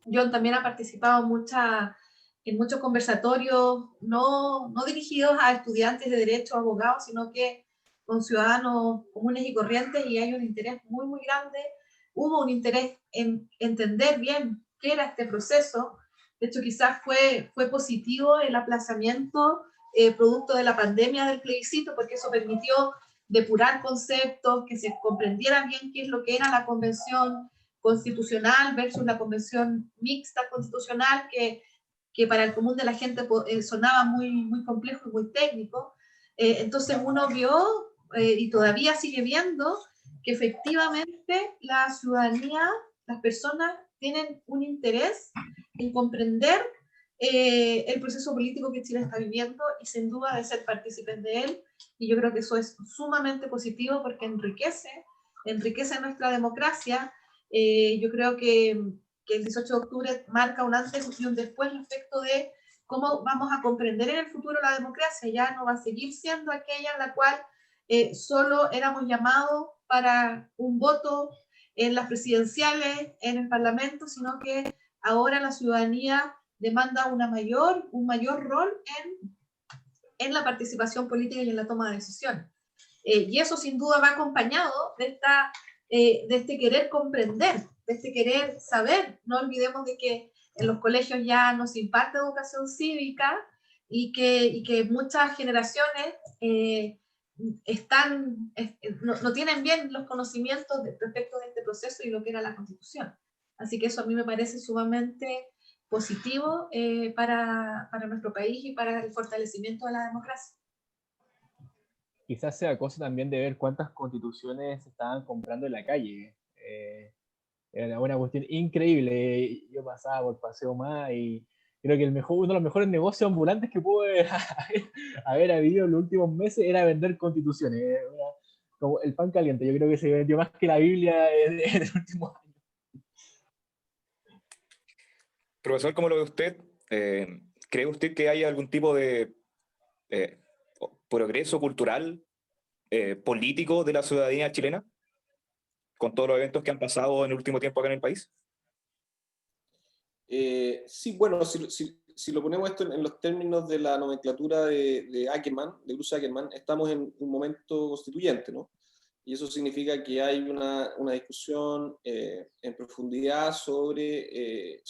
John también ha participado en muchos conversatorios, no dirigidos a estudiantes de derecho o abogados, sino que con ciudadanos comunes y corrientes, y hay un interés muy, muy grande. Hubo un interés en entender bien qué era este proceso. De hecho, quizás fue positivo el aplazamiento producto de la pandemia del plebiscito, porque eso permitió depurar conceptos, que se comprendiera bien qué es lo que era la convención constitucional versus la convención mixta constitucional, que para el común de la gente sonaba muy, muy complejo y muy técnico. Entonces uno vio, y todavía sigue viendo, que efectivamente la ciudadanía, las personas tienen un interés en comprender el proceso político que Chile está viviendo, y sin duda de ser partícipes de él. Y yo creo que eso es sumamente positivo porque enriquece nuestra democracia, Yo creo que el 18 de octubre marca un antes y un después respecto de cómo vamos a comprender en el futuro la democracia. Ya no va a seguir siendo aquella en la cual solo éramos llamados para un voto en las presidenciales, en el Parlamento, sino que ahora la ciudadanía demanda un mayor rol en la participación política y en la toma de decisiones. Y eso sin duda va acompañado de este querer comprender, de este querer saber. No olvidemos de que en los colegios ya no se imparte educación cívica y que muchas generaciones no tienen bien los conocimientos respecto de este proceso y lo que era la Constitución. Así que eso a mí me parece sumamente positivo para nuestro país y para el fortalecimiento de la democracia. Quizás sea cosa también de ver cuántas constituciones se estaban comprando en la calle. Era una cuestión increíble. Yo pasaba por Paseo Más y creo que uno de los mejores negocios ambulantes que pudo haber habido en los últimos meses era vender constituciones. Como el pan caliente, yo creo que se vendió más que la Biblia en el último año. Profesor, ¿cómo lo ve usted? ¿Cree usted que hay algún tipo de progreso cultural, político de la ciudadanía chilena con todos los eventos que han pasado en el último tiempo acá en el país? Sí, bueno, si lo ponemos esto en los términos de la nomenclatura de Ackerman, de Bruce Ackerman, estamos en un momento constituyente, ¿no? Y eso significa que hay una discusión en profundidad sobre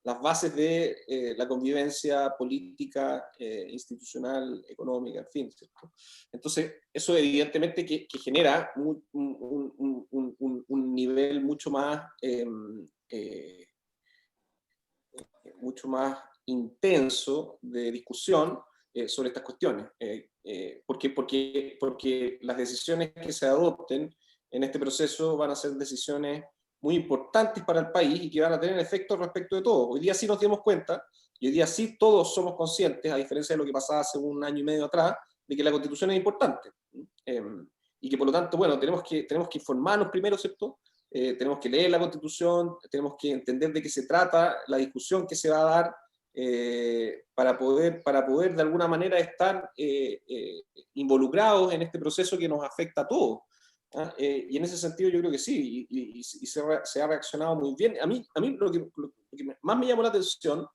las bases de la convivencia política, institucional, económica, en fin, ¿cierto? Entonces, eso evidentemente que genera un nivel mucho más intenso de discusión sobre estas cuestiones, porque las decisiones que se adopten en este proceso van a ser decisiones muy importantes para el país y que van a tener efectos respecto de todo. Hoy día sí nos dimos cuenta, y hoy día sí todos somos conscientes, a diferencia de lo que pasaba hace un año y medio atrás, de que la Constitución es importante. Y que por lo tanto, bueno, tenemos que informarnos primero, ¿cierto? Tenemos que leer la Constitución, tenemos que entender de qué se trata, la discusión que se va a dar, para poder de alguna manera estar involucrados en este proceso que nos afecta a todos. Y en ese sentido yo creo que sí, y se ha reaccionado muy bien. A mí lo que más me llamó la atención, a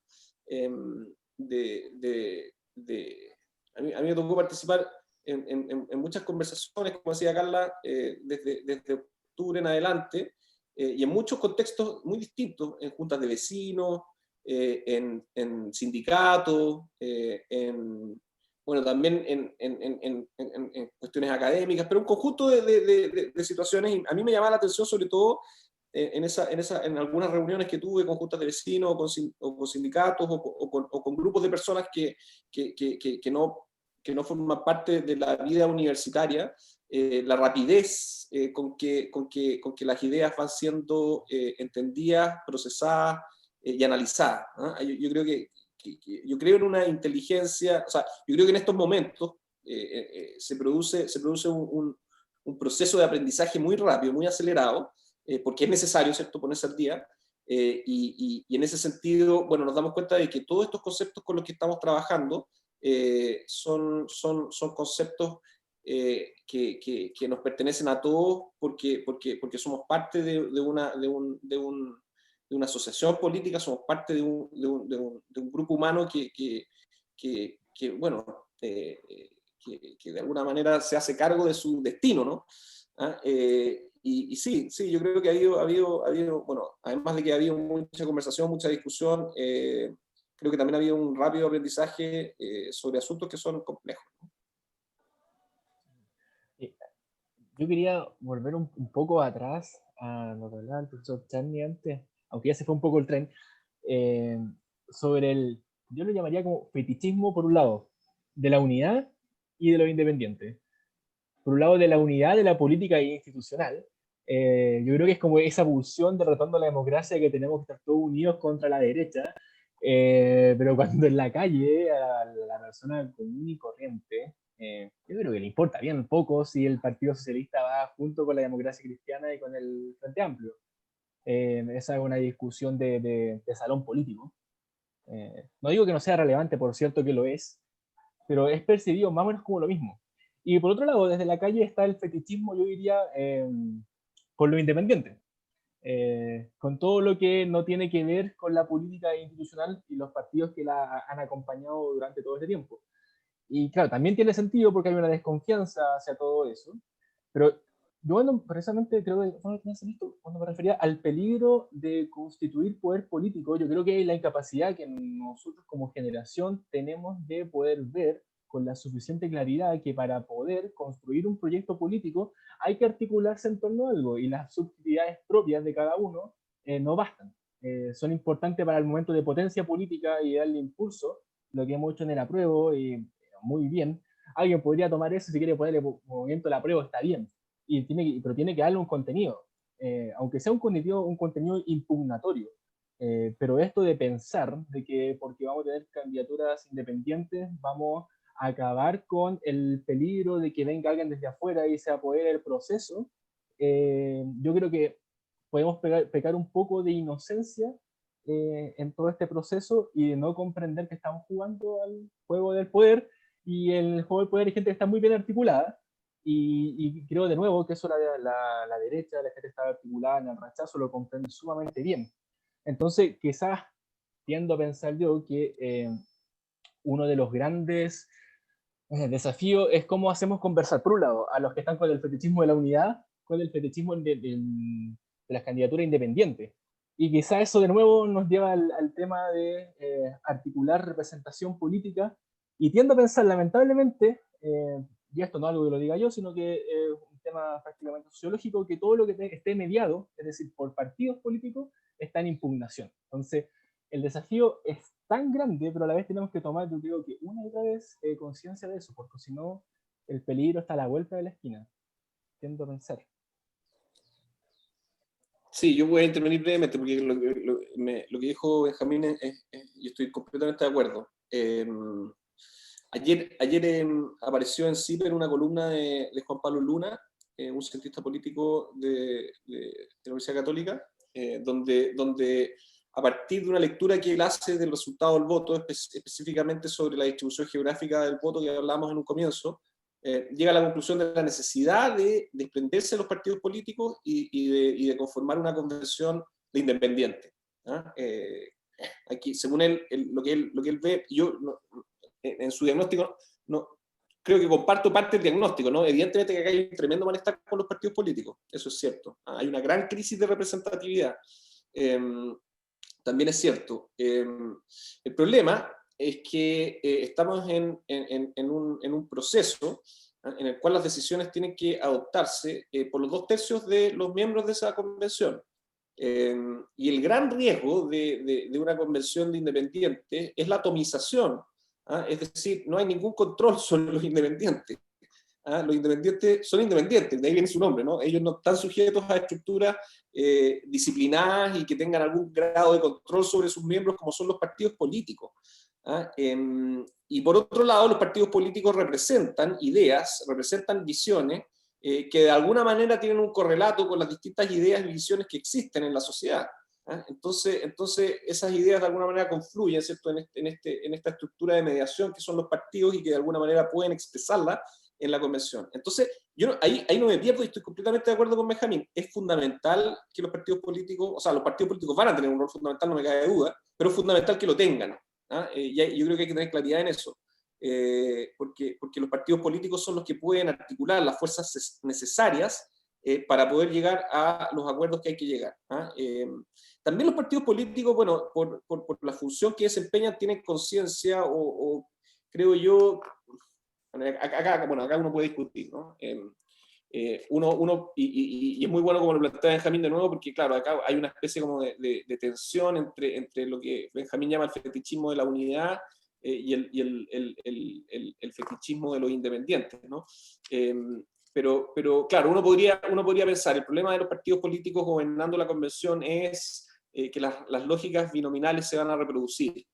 mí me tocó participar en muchas conversaciones, como decía Carla, desde octubre en adelante, y en muchos contextos muy distintos, en juntas de vecinos, en sindicatos, bueno, también en cuestiones académicas, pero un conjunto de situaciones. Y a mí me llamaba la atención sobre todo en algunas reuniones que tuve con juntas de vecinos o con sindicatos o con grupos de personas que no forman parte de la vida universitaria, la rapidez con que las ideas van siendo entendidas, procesadas y analizadas. Yo creo yo creo en una inteligencia, o sea, yo creo que en estos momentos se produce un proceso de aprendizaje muy rápido, muy acelerado, porque es necesario, ¿cierto?, ponerse al día. Y en ese sentido, bueno, nos damos cuenta de que todos estos conceptos con los que estamos trabajando son conceptos que nos pertenecen a todos porque somos parte de una asociación política, somos parte de un grupo humano bueno, que de alguna manera se hace cargo de su destino, ¿no? Y sí, yo creo que ha habido, bueno, además de que ha habido mucha conversación, mucha discusión, creo que también ha habido un rápido aprendizaje sobre asuntos que son complejos, ¿no? Yo quería volver un poco atrás a lo que hablaba el profesor Charny antes, aunque ya se fue un poco el tren, sobre yo lo llamaría como fetichismo, por un lado, de la unidad y de los independientes. Por un lado, de la unidad de la política institucional. Yo creo que es como esa pulsión de retorno a la democracia, que tenemos que estar todos unidos contra la derecha, pero cuando en la calle a la persona común y corriente yo creo que le importa bien poco si el Partido Socialista va junto con la Democracia Cristiana y con el Frente Amplio. Esa es una discusión de salón político. No digo que no sea relevante, por cierto que lo es, pero es percibido más o menos como lo mismo. Y por otro lado, desde la calle está el fetichismo, yo diría, por lo independiente. Con todo lo que no tiene que ver con la política institucional y los partidos que la han acompañado durante todo este tiempo. Y claro, también tiene sentido porque hay una desconfianza hacia todo eso, pero yo precisamente creo que cuando me refería al peligro de constituir poder político, yo creo que la incapacidad que nosotros como generación tenemos de poder ver con la suficiente claridad que para poder construir un proyecto político hay que articularse en torno a algo y las subtilidades propias de cada uno no bastan. Son importantes para el momento de potencia política y darle impulso, lo que hemos hecho en el apruebo y muy bien. Alguien podría tomar eso si quiere ponerle movimiento al apruebo, está bien, pero tiene que darle un contenido, aunque sea un contenido impugnatorio. Pero esto de pensar de que porque vamos a tener candidaturas independientes vamos a acabar con el peligro de que venga alguien desde afuera y se apodere el proceso, yo creo que podemos pecar un poco de inocencia en todo este proceso y de no comprender que estamos jugando al juego del poder, y el juego del poder hay gente que está muy bien articulada, y creo de nuevo que eso la derecha, la gente que está articulada en el rechazo lo comprende sumamente bien. Entonces quizás tiendo a pensar yo que uno de los grandes desafíos es cómo hacemos conversar, por un lado, a los que están con el fetichismo de la unidad, con el fetichismo de las candidaturas independientes. Y quizá eso de nuevo nos lleva al tema de articular representación política, y tiendo a pensar, lamentablemente, y esto no es algo que lo diga yo, sino que es un tema prácticamente sociológico, que todo lo que esté mediado, es decir, por partidos políticos, está en impugnación. Entonces, el desafío es tan grande, pero a la vez tenemos que tomar, yo creo que una y otra vez, conciencia de eso, porque si no, el peligro está a la vuelta de la esquina. Tiendo a pensar. Sí, yo voy a intervenir brevemente porque lo que dijo Benjamín, yo estoy completamente de acuerdo. Ayer apareció en CIPER una columna de Juan Pablo Luna, un cientista político de la Universidad Católica, donde a partir de una lectura que él hace del resultado del voto, específicamente sobre la distribución geográfica del voto que hablábamos en un comienzo, llega a la conclusión de la necesidad de desprenderse de los partidos políticos y de conformar una convención de independientes. Aquí, según él, lo que él ve, yo en su diagnóstico creo que comparto parte del diagnóstico, ¿no? Evidentemente que acá hay un tremendo malestar con los partidos políticos, eso es cierto. Hay una gran crisis de representatividad. También es cierto. El problema es que estamos en un proceso en el cual las decisiones tienen que adoptarse por los 2/3 de los miembros de esa convención. Y el gran riesgo de una convención de independientes es la atomización. Es decir, no hay ningún control sobre los independientes. Los independientes son independientes, de ahí viene su nombre, ¿no? Ellos no están sujetos a estructuras disciplinadas y que tengan algún grado de control sobre sus miembros como son los partidos políticos. Y por otro lado, los partidos políticos representan ideas, representan visiones que de alguna manera tienen un correlato con las distintas ideas y visiones que existen en la sociedad. Entonces esas ideas de alguna manera confluyen, ¿cierto? en esta estructura de mediación que son los partidos y que de alguna manera pueden expresarla en la convención. Entonces, yo ahí no me pierdo y estoy completamente de acuerdo con Benjamín. Es fundamental que los partidos políticos, o sea, los partidos políticos van a tener un rol fundamental, no me cabe duda, pero es fundamental que lo tengan. Yo creo que hay que tener claridad en eso, porque los partidos políticos son los que pueden articular las fuerzas necesarias para poder llegar a los acuerdos que hay que llegar. También los partidos políticos, bueno, por la función que desempeñan, tienen conciencia o creo yo, acá uno puede discutir, ¿no? Y es muy bueno como lo plantea Benjamín de nuevo, porque claro, acá hay una especie como de tensión entre lo que Benjamín llama el fetichismo de la unidad y el fetichismo de los independientes, ¿no? Pero claro, uno podría pensar, el problema de los partidos políticos gobernando la convención es que las lógicas binominales se van a reproducir.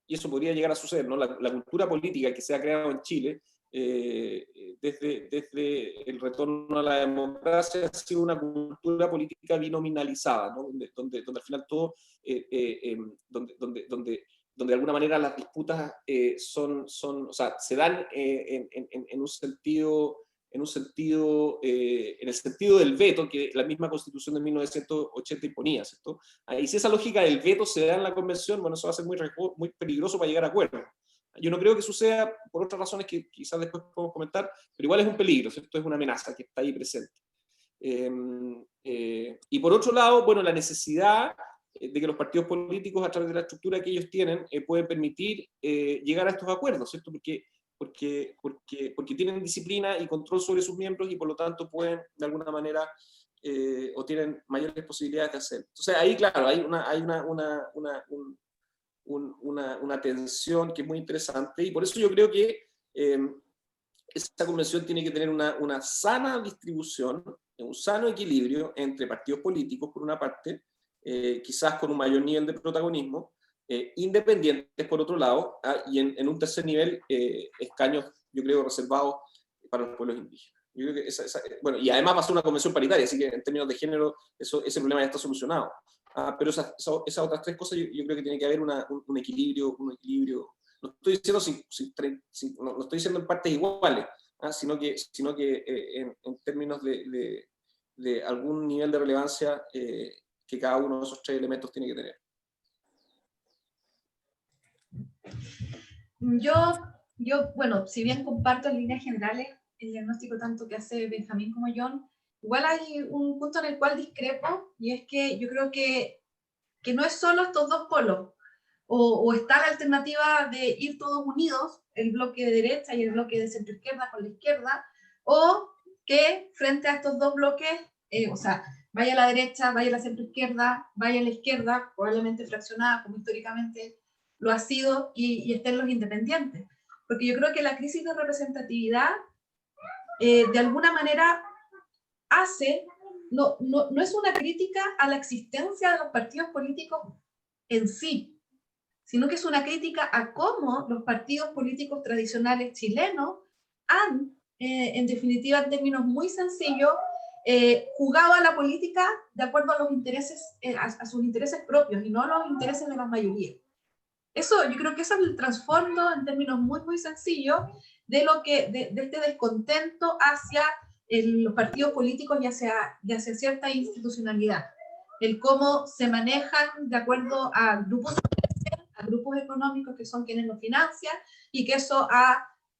y eso podría llegar a suceder, ¿no? La cultura política que se ha creado en Chile, desde el retorno a la democracia, ha sido una cultura política binominalizada, ¿no? donde al final todo, donde de alguna manera las disputas o sea, se dan en un sentido, en el sentido del veto que la misma Constitución de 1980 imponía, ¿cierto? Y si esa lógica del veto se da en la convención, bueno, eso va a ser muy peligroso para llegar a acuerdos. Yo no creo que suceda por otras razones que quizás después podemos comentar, pero igual es un peligro, ¿cierto? Es una amenaza que está ahí presente. Y por otro lado, bueno, la necesidad de que los partidos políticos, a través de la estructura que ellos tienen, pueden permitir llegar a estos acuerdos, ¿cierto? Porque tienen disciplina y control sobre sus miembros y por lo tanto pueden, de alguna manera, o tienen mayores posibilidades de hacerlo. Entonces ahí, claro, hay una tensión que es muy interesante, y por eso yo creo que esta convención tiene que tener una sana distribución, un sano equilibrio entre partidos políticos, por una parte, quizás con un mayor nivel de protagonismo, independientes por otro lado, y en un tercer nivel, escaños, yo creo, reservados para los pueblos indígenas. Yo creo que bueno, y además va a ser una convención paritaria, así que en términos de género ese problema ya está solucionado. Pero esas otras tres cosas yo creo que tiene que haber un equilibrio. No estoy diciendo, no estoy diciendo en partes iguales, sino que en términos de algún nivel de relevancia que cada uno de esos tres elementos tiene que tener. Bueno, si bien comparto en líneas generales el diagnóstico tanto que hace Benjamín como John, igual hay un punto en el cual discrepo, y es que yo creo que no es solo estos dos polos, o está la alternativa de ir todos unidos, el bloque de derecha y el bloque de centro izquierda con la izquierda, o que frente a estos dos bloques, o sea, vaya a la derecha, vaya a la centro izquierda, vaya a la izquierda, probablemente fraccionada como históricamente lo ha sido, y estén los independientes. Porque yo creo que la crisis de representatividad de alguna manera no es una crítica a la existencia de los partidos políticos en sí, sino que es una crítica a cómo los partidos políticos tradicionales chilenos han, en definitiva, en términos muy sencillos, jugado a la política de acuerdo a los intereses, a sus intereses propios y no a los intereses de la mayoría. Eso, yo creo que eso es el trasfondo en términos muy, muy sencillos de este descontento hacia los partidos políticos y hacia cierta institucionalidad. El cómo se manejan de acuerdo a grupos económicos que son quienes los financian, y que eso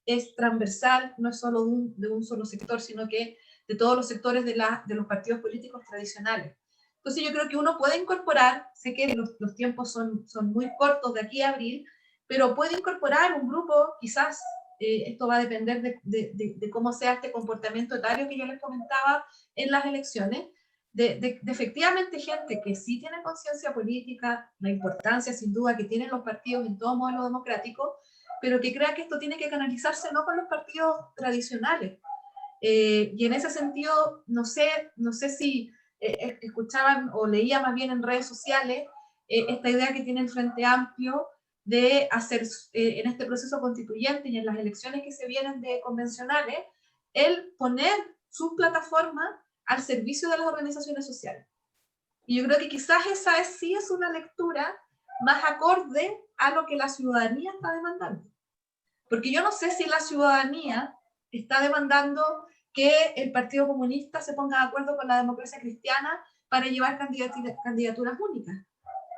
es transversal, no es solo de un solo sector, sino que de todos los sectores de los partidos políticos tradicionales. Entonces yo creo que uno puede incorporar, sé que los tiempos son muy cortos de aquí a abril, pero puede incorporar un grupo, quizás esto va a depender de cómo sea este comportamiento etario que yo les comentaba en las elecciones, de efectivamente gente que sí tiene conciencia política, la importancia sin duda que tienen los partidos en todo modelo democrático, pero que crea que esto tiene que canalizarse no con los partidos tradicionales. Y en ese sentido, no sé si escuchaban o leía más bien en redes sociales esta idea que tiene el Frente Amplio de hacer en este proceso constituyente y en las elecciones que se vienen de convencionales, el poner su plataforma al servicio de las organizaciones sociales. Y yo creo que quizás esa sí es una lectura más acorde a lo que la ciudadanía está demandando. Porque yo no sé si la ciudadanía está demandando que el Partido Comunista se ponga de acuerdo con la democracia cristiana para llevar candidaturas únicas.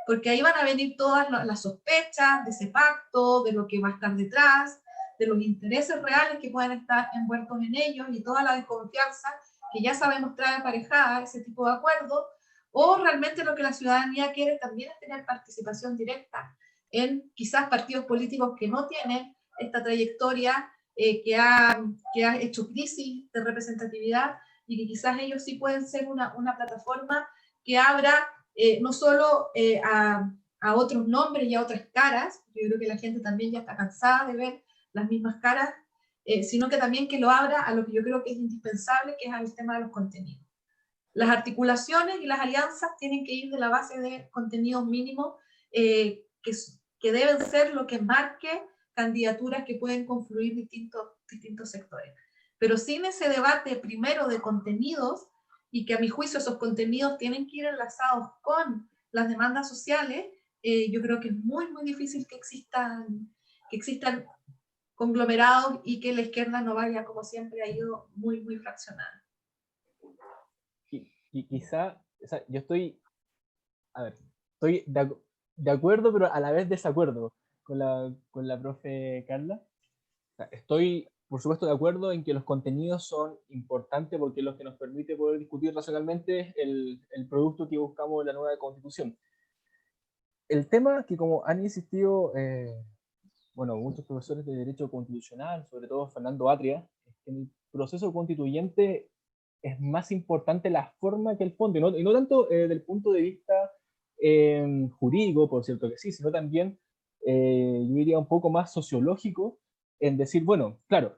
Porque ahí van a venir todas las sospechas de ese pacto, de lo que va a estar detrás, de los intereses reales que pueden estar envueltos en ellos, y toda la desconfianza que ya sabemos trae aparejada ese tipo de acuerdos, o realmente lo que la ciudadanía quiere también es tener participación directa en quizás partidos políticos que no tienen esta trayectoria, que ha hecho crisis de representatividad, y que quizás ellos sí pueden ser una plataforma que abra no solo a otros nombres y a otras caras, yo creo que la gente también ya está cansada de ver las mismas caras, sino que también que lo abra a lo que yo creo que es indispensable, que es al tema de los contenidos. Las articulaciones y las alianzas tienen que ir de la base de contenidos mínimos que que deben ser lo que marque candidaturas que pueden confluir distintos sectores. Pero sin ese debate primero de contenidos, y que a mi juicio esos contenidos tienen que ir enlazados con las demandas sociales, yo creo que es muy, muy difícil que existan conglomerados y que la izquierda no vaya, como siempre ha ido, muy, muy fraccionada. Y quizá, o sea, yo estoy, a ver, estoy de acuerdo, pero a la vez desacuerdo con la profe Carla. O sea, estoy, por supuesto, de acuerdo en que los contenidos son importantes porque es lo que nos permite poder discutir racionalmente el producto que buscamos en la nueva Constitución. El tema que, como han insistido, bueno, muchos profesores de Derecho Constitucional, sobre todo Fernando Atria, es que en el proceso constituyente es más importante la forma que el fondo, y no tanto del punto de vista jurídico, por cierto que sí, sino también, yo diría, un poco más sociológico, en decir, bueno, claro,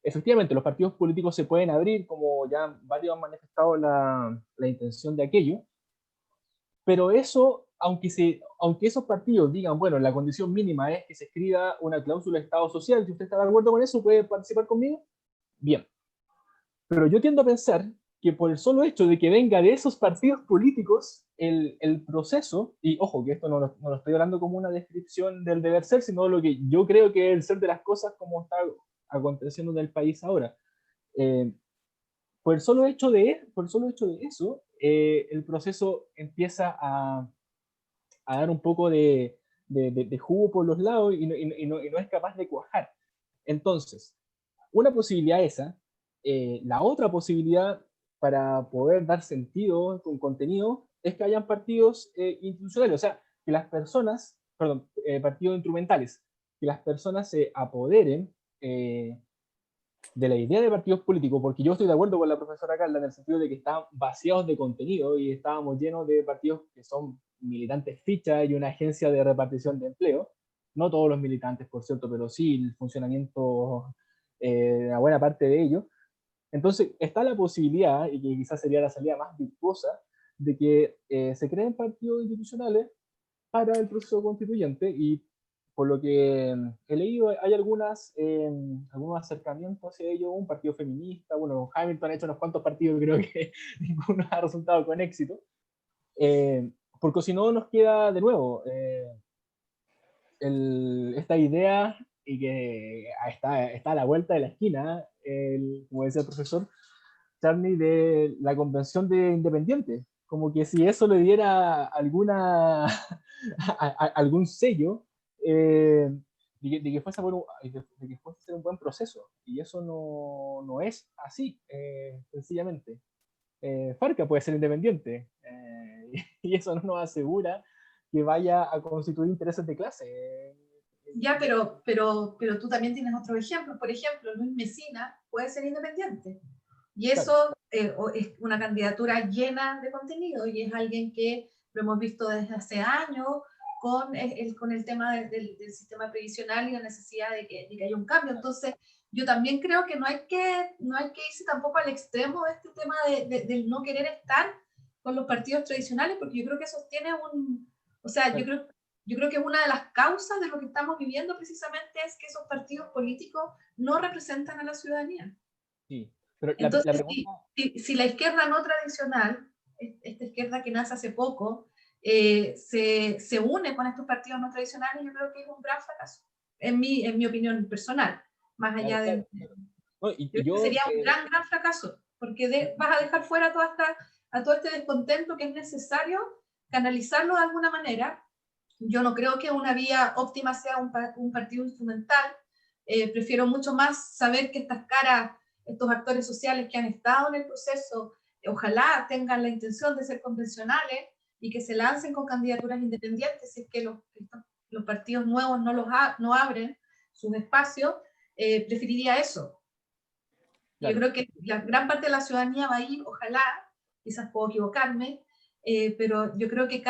efectivamente los partidos políticos se pueden abrir, como ya varios han manifestado la intención de aquello, pero eso, aunque esos partidos digan, bueno, la condición mínima es que se escriba una cláusula de Estado social, si usted está de acuerdo con eso, puede participar conmigo, bien. Pero yo tiendo a pensar que por el solo hecho de que venga de esos partidos políticos el proceso, y ojo, que esto no lo estoy hablando como una descripción del deber ser, sino lo que yo creo que es el ser de las cosas como está aconteciendo en el país ahora. Por el solo hecho por el solo hecho de eso, el proceso empieza a dar un poco de jugo por los lados y no es capaz de cuajar. Entonces, una posibilidad esa. La otra posibilidad para poder dar sentido con contenido es que hayan partidos institucionales, o sea, que las personas, perdón, partidos instrumentales, que las personas se apoderen de la idea de partidos políticos, porque yo estoy de acuerdo con la profesora Carla en el sentido de que están vaciados de contenido y estábamos llenos de partidos que son militantes ficha y una agencia de repartición de empleo. No todos los militantes, por cierto, pero sí el funcionamiento de una buena parte de ellos. Entonces, está la posibilidad, y que quizás sería la salida más virtuosa, de que se creen partidos institucionales para el proceso constituyente, y por lo que he leído, hay algunos acercamientos hacia ello, un partido feminista, bueno, Hamilton ha hecho unos cuantos partidos, creo que ninguno ha resultado con éxito, porque si no nos queda de nuevo esta idea, y que está a la vuelta de la esquina, como decía el profesor Charney, de la convención de independientes, como que si eso le diera algún sello de que fuese a ser un buen proceso, y eso no es así, sencillamente. Farca puede ser independiente, y eso no nos asegura que vaya a constituir intereses de clase. Ya, pero tú también tienes otros ejemplos. Por ejemplo, Luis Mesina puede ser independiente. Y eso es una candidatura llena de contenido, y es alguien que lo hemos visto desde hace años con el tema del sistema previsional y la necesidad de que haya un cambio. Entonces, yo también creo que no hay que irse tampoco al extremo de este tema del no querer estar con los partidos tradicionales, porque yo creo que eso tiene o sea, yo creo que una de las causas de lo que estamos viviendo precisamente es que esos partidos políticos no representan a la ciudadanía. Sí, pero Entonces, la pregunta... si la izquierda no tradicional, esta izquierda que nace hace poco, se une con estos partidos no tradicionales, yo creo que es un gran fracaso, en mi opinión personal, más allá Claro, de... no, Yo sería un gran fracaso, porque vas a dejar fuera a todo este descontento que es necesario canalizarlo de alguna manera. Yo no creo que una vía óptima sea un partido instrumental. Prefiero mucho más saber que estos actores sociales que han estado en el proceso, ojalá tengan la intención de ser convencionales y que se lancen con candidaturas independientes, si es que los partidos nuevos no abren sus espacios. Preferiría eso. Claro. Yo creo que la gran parte de la ciudadanía va a ir, ojalá, quizás puedo equivocarme, pero yo creo que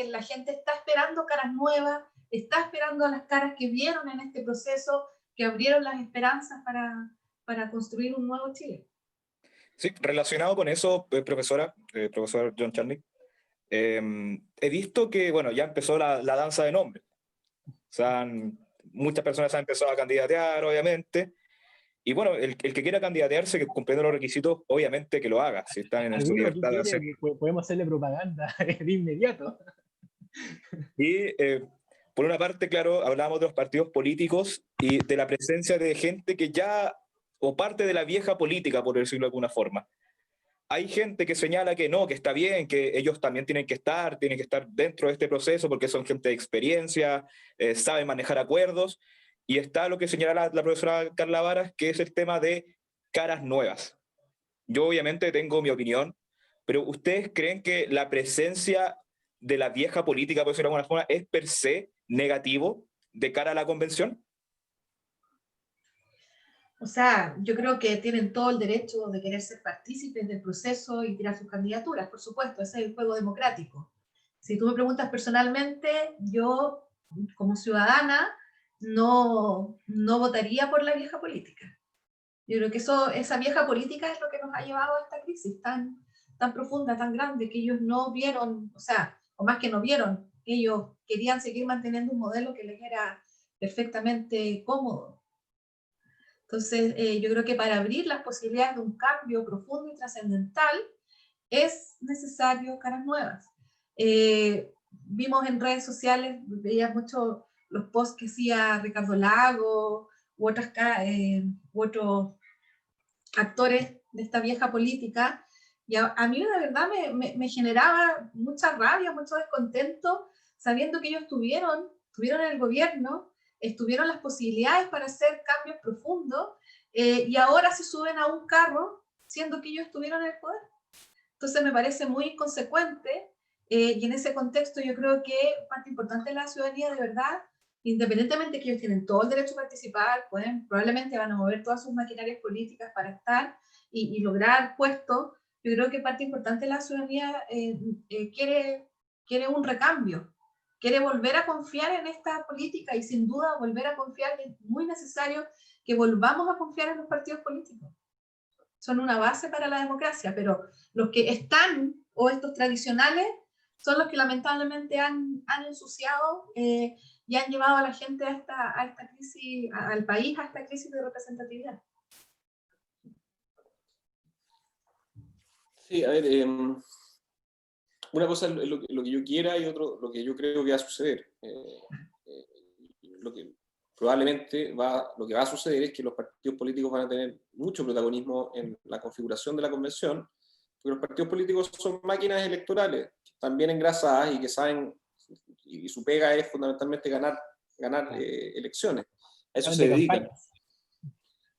la gente está esperando caras nuevas, está esperando a las caras que vieron en este proceso, que abrieron las esperanzas para construir un nuevo Chile. Sí, relacionado con eso, profesor John Charney, he visto que, bueno, ya empezó la danza de nombres. sea, muchas personas han empezado a candidatear, obviamente, y bueno, el que quiera candidatearse, que cumpliendo los requisitos, obviamente que lo haga, si están en su Amigo, ¿qué libertad de quieres? hacerlo. Podemos hacerle propaganda de inmediato. Y por una parte, claro, hablábamos de los partidos políticos y de la presencia de gente que ya, o parte de la vieja política, por decirlo de alguna forma. Hay gente que señala que no, que está bien, que ellos también tienen que estar dentro de este proceso porque son gente de experiencia, saben manejar acuerdos, y está lo que señala la profesora Carla Varas, que es el tema de caras nuevas. Yo obviamente tengo mi opinión, pero ¿ustedes creen que la presencia de la vieja política, por decirlo de alguna forma, es per se negativo de cara a la convención? O sea, yo creo que tienen todo el derecho de querer ser partícipes del proceso y tirar sus candidaturas, por supuesto, ese es el juego democrático. Si tú me preguntas personalmente, yo como ciudadana no votaría por la vieja política. Yo creo que esa vieja política es lo que nos ha llevado a esta crisis tan profunda, tan grande, que ellos no vieron, o sea, o más que no vieron, ellos querían seguir manteniendo un modelo que les era perfectamente cómodo. Entonces, yo creo que para abrir las posibilidades de un cambio profundo y trascendental es necesario caras nuevas. Vimos en redes sociales, veías mucho los posts que hacía Ricardo Lago u otros actores de esta vieja política, y a mí de verdad me generaba mucha rabia, mucho descontento, sabiendo que ellos tuvieron en el gobierno, estuvieron las posibilidades para hacer cambios profundos, y ahora se suben a un carro, siendo que ellos estuvieron en el poder. Entonces me parece muy inconsecuente, y en ese contexto yo creo que parte importante de la ciudadanía, de verdad, independientemente que ellos tienen todo el derecho a participar, probablemente van a mover todas sus maquinarias políticas para estar y lograr puestos, yo creo que parte importante de la ciudadanía quiere un recambio, quiere volver a confiar en esta política, y sin duda volver a confiar, es muy necesario que volvamos a confiar en los partidos políticos. Son una base para la democracia, pero los que están, o estos tradicionales, son los que lamentablemente han ensuciado y han llevado a la gente a esta crisis, al país a esta crisis de representatividad. Sí, a ver, una cosa es lo que yo quiera y otro lo que yo creo que va a suceder. Lo que probablemente lo que va a suceder es que los partidos políticos van a tener mucho protagonismo en la configuración de la convención, porque los partidos políticos son máquinas electorales, están bien engrasadas y que saben, y su pega es fundamentalmente ganar elecciones. A eso se dedican.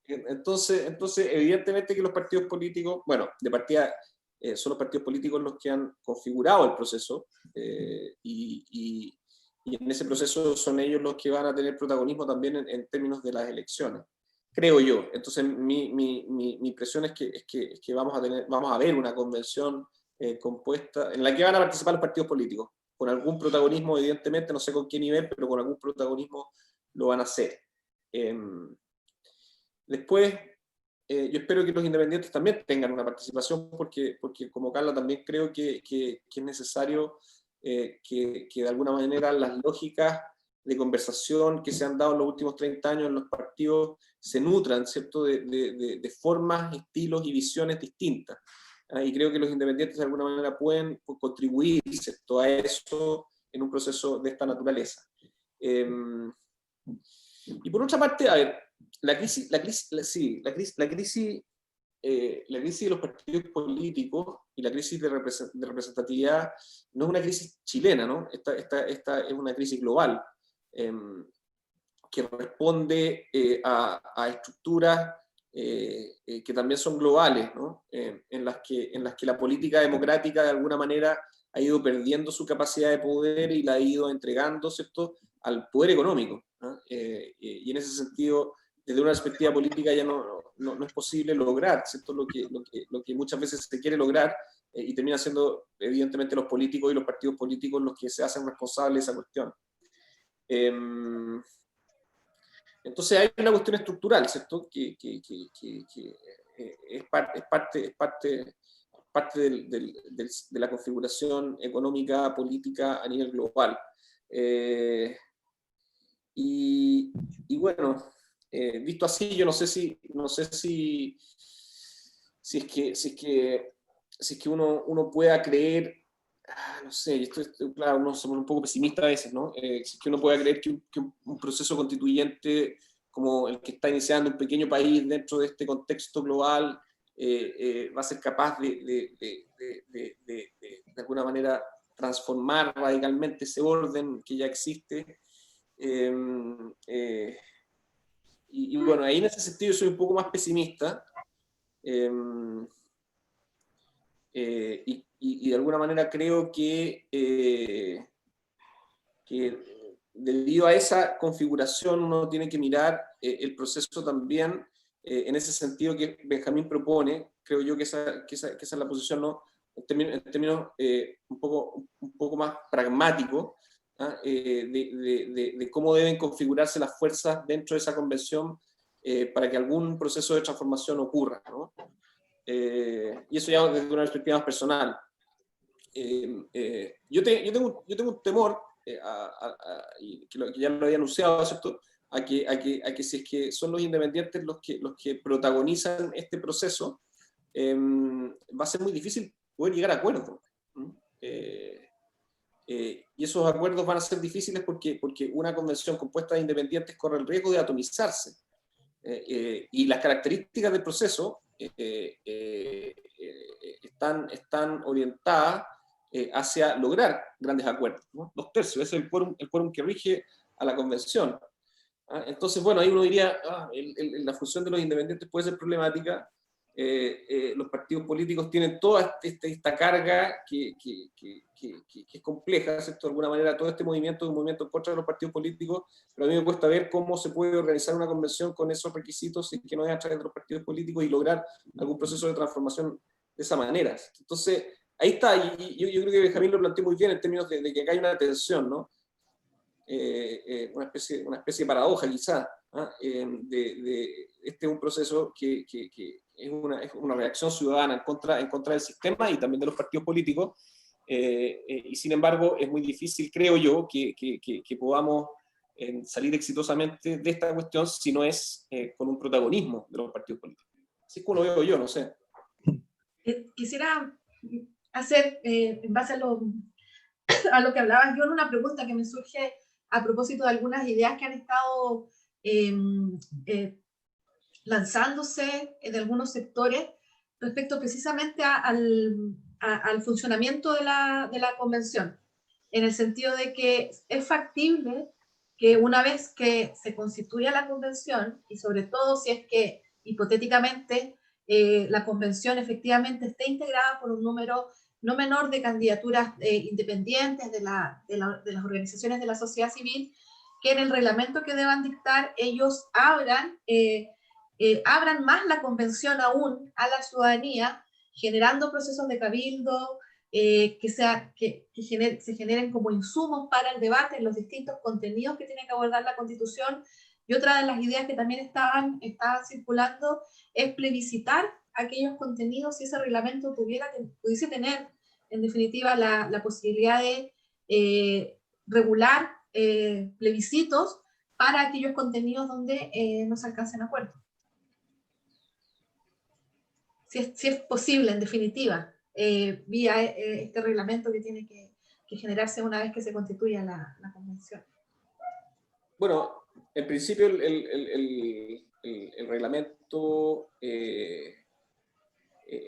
Entonces, evidentemente que los partidos políticos, bueno, de partida son los partidos políticos los que han configurado el proceso, y en ese proceso son ellos los que van a tener protagonismo también en términos de las elecciones, creo yo. Entonces mi impresión es que vamos a ver una convención compuesta, en la que van a participar los partidos políticos, con algún protagonismo, evidentemente, no sé con qué nivel, pero con algún protagonismo lo van a hacer. Después, yo espero que los independientes también tengan una participación, porque como Carla también creo que es necesario que de alguna manera las lógicas de conversación que se han dado en los últimos 30 años en los partidos se nutran, ¿cierto?, de formas, estilos y visiones distintas. Y creo que los independientes de alguna manera pueden contribuir, ¿cierto?, a eso en un proceso de esta naturaleza. Y por otra parte, a ver, la crisis de los partidos políticos y la crisis de representatividad no es una crisis chilena, ¿no? Esta es una crisis global, que responde a estructuras que también son globales, ¿no? En las que la política democrática de alguna manera ha ido perdiendo su capacidad de poder y la ha ido entregando, ¿cierto?, al poder económico, ¿no? Y en ese sentido, desde una perspectiva política ya no es posible lograr, ¿cierto?, lo que muchas veces se quiere lograr, y termina siendo evidentemente los políticos y los partidos políticos los que se hacen responsables de esa cuestión. Entonces hay una cuestión estructural, ¿cierto?, que es parte de la configuración económica, política a nivel global. y bueno, visto así, yo no sé si es que uno pueda creer, no sé, claro, uno somos un poco pesimista a veces, ¿no? Si es que uno pueda creer que un proceso constituyente como el que está iniciando un pequeño país dentro de este contexto global va a ser capaz de alguna manera transformar radicalmente ese orden que ya existe. Y bueno, ahí en ese sentido soy un poco más pesimista. Y de alguna manera creo que debido a esa configuración uno tiene que mirar el proceso también en ese sentido que Benjamín propone. Creo yo que esa es la posición, ¿no? En términos un poco más pragmáticos, ¿ah? De cómo deben configurarse las fuerzas dentro de esa convención para que algún proceso de transformación ocurra, ¿no? Y eso ya desde una perspectiva más personal. Yo tengo un temor, y que ya lo había anunciado, ¿cierto? A que si es que son los independientes los que protagonizan este proceso, va a ser muy difícil poder llegar a acuerdos. Y esos acuerdos van a ser difíciles porque una convención compuesta de independientes corre el riesgo de atomizarse. Y las características del proceso están orientadas hacia lograr grandes acuerdos, ¿no? 2/3, ese es el quórum que rige a la convención. Entonces, bueno, ahí uno diría, la función de los independientes puede ser problemática. Los partidos políticos tienen toda esta carga que es compleja, ¿cierto? De alguna manera todo este movimiento es un movimiento en contra de los partidos políticos, pero a mí me cuesta ver cómo se puede organizar una convención con esos requisitos y que no es a través de los partidos políticos y lograr algún proceso de transformación de esa manera. Entonces, ahí está, y yo creo que Benjamín lo planteó muy bien en términos de que acá hay una tensión, ¿no? Una especie de paradoja quizá, este es un proceso que es una reacción ciudadana en contra del sistema y también de los partidos políticos, y sin embargo es muy difícil, creo yo, que podamos salir exitosamente de esta cuestión si no es con un protagonismo de los partidos políticos. Así es como lo veo yo, no sé. Quisiera hacer, en base a lo que hablabas, yo, una pregunta que me surge a propósito de algunas ideas que han estado lanzándose de algunos sectores respecto precisamente al funcionamiento de la convención, en el sentido de que es factible que una vez que se constituya la convención, y sobre todo si es que hipotéticamente la convención efectivamente esté integrada por un número no menor de candidaturas independientes de las organizaciones de la sociedad civil, que en el reglamento que deban dictar ellos abran más la convención aún a la ciudadanía, generando procesos de cabildo, se generen como insumos para el debate en los distintos contenidos que tiene que abordar la Constitución. Y otra de las ideas que también estaban circulando es plebiscitar aquellos contenidos si ese reglamento pudiese tener, en definitiva, la posibilidad de regular plebiscitos para aquellos contenidos donde no se alcancen acuerdos. Si es posible, en definitiva, vía este reglamento que tiene que generarse una vez que se constituya la convención. Bueno, en principio el reglamento es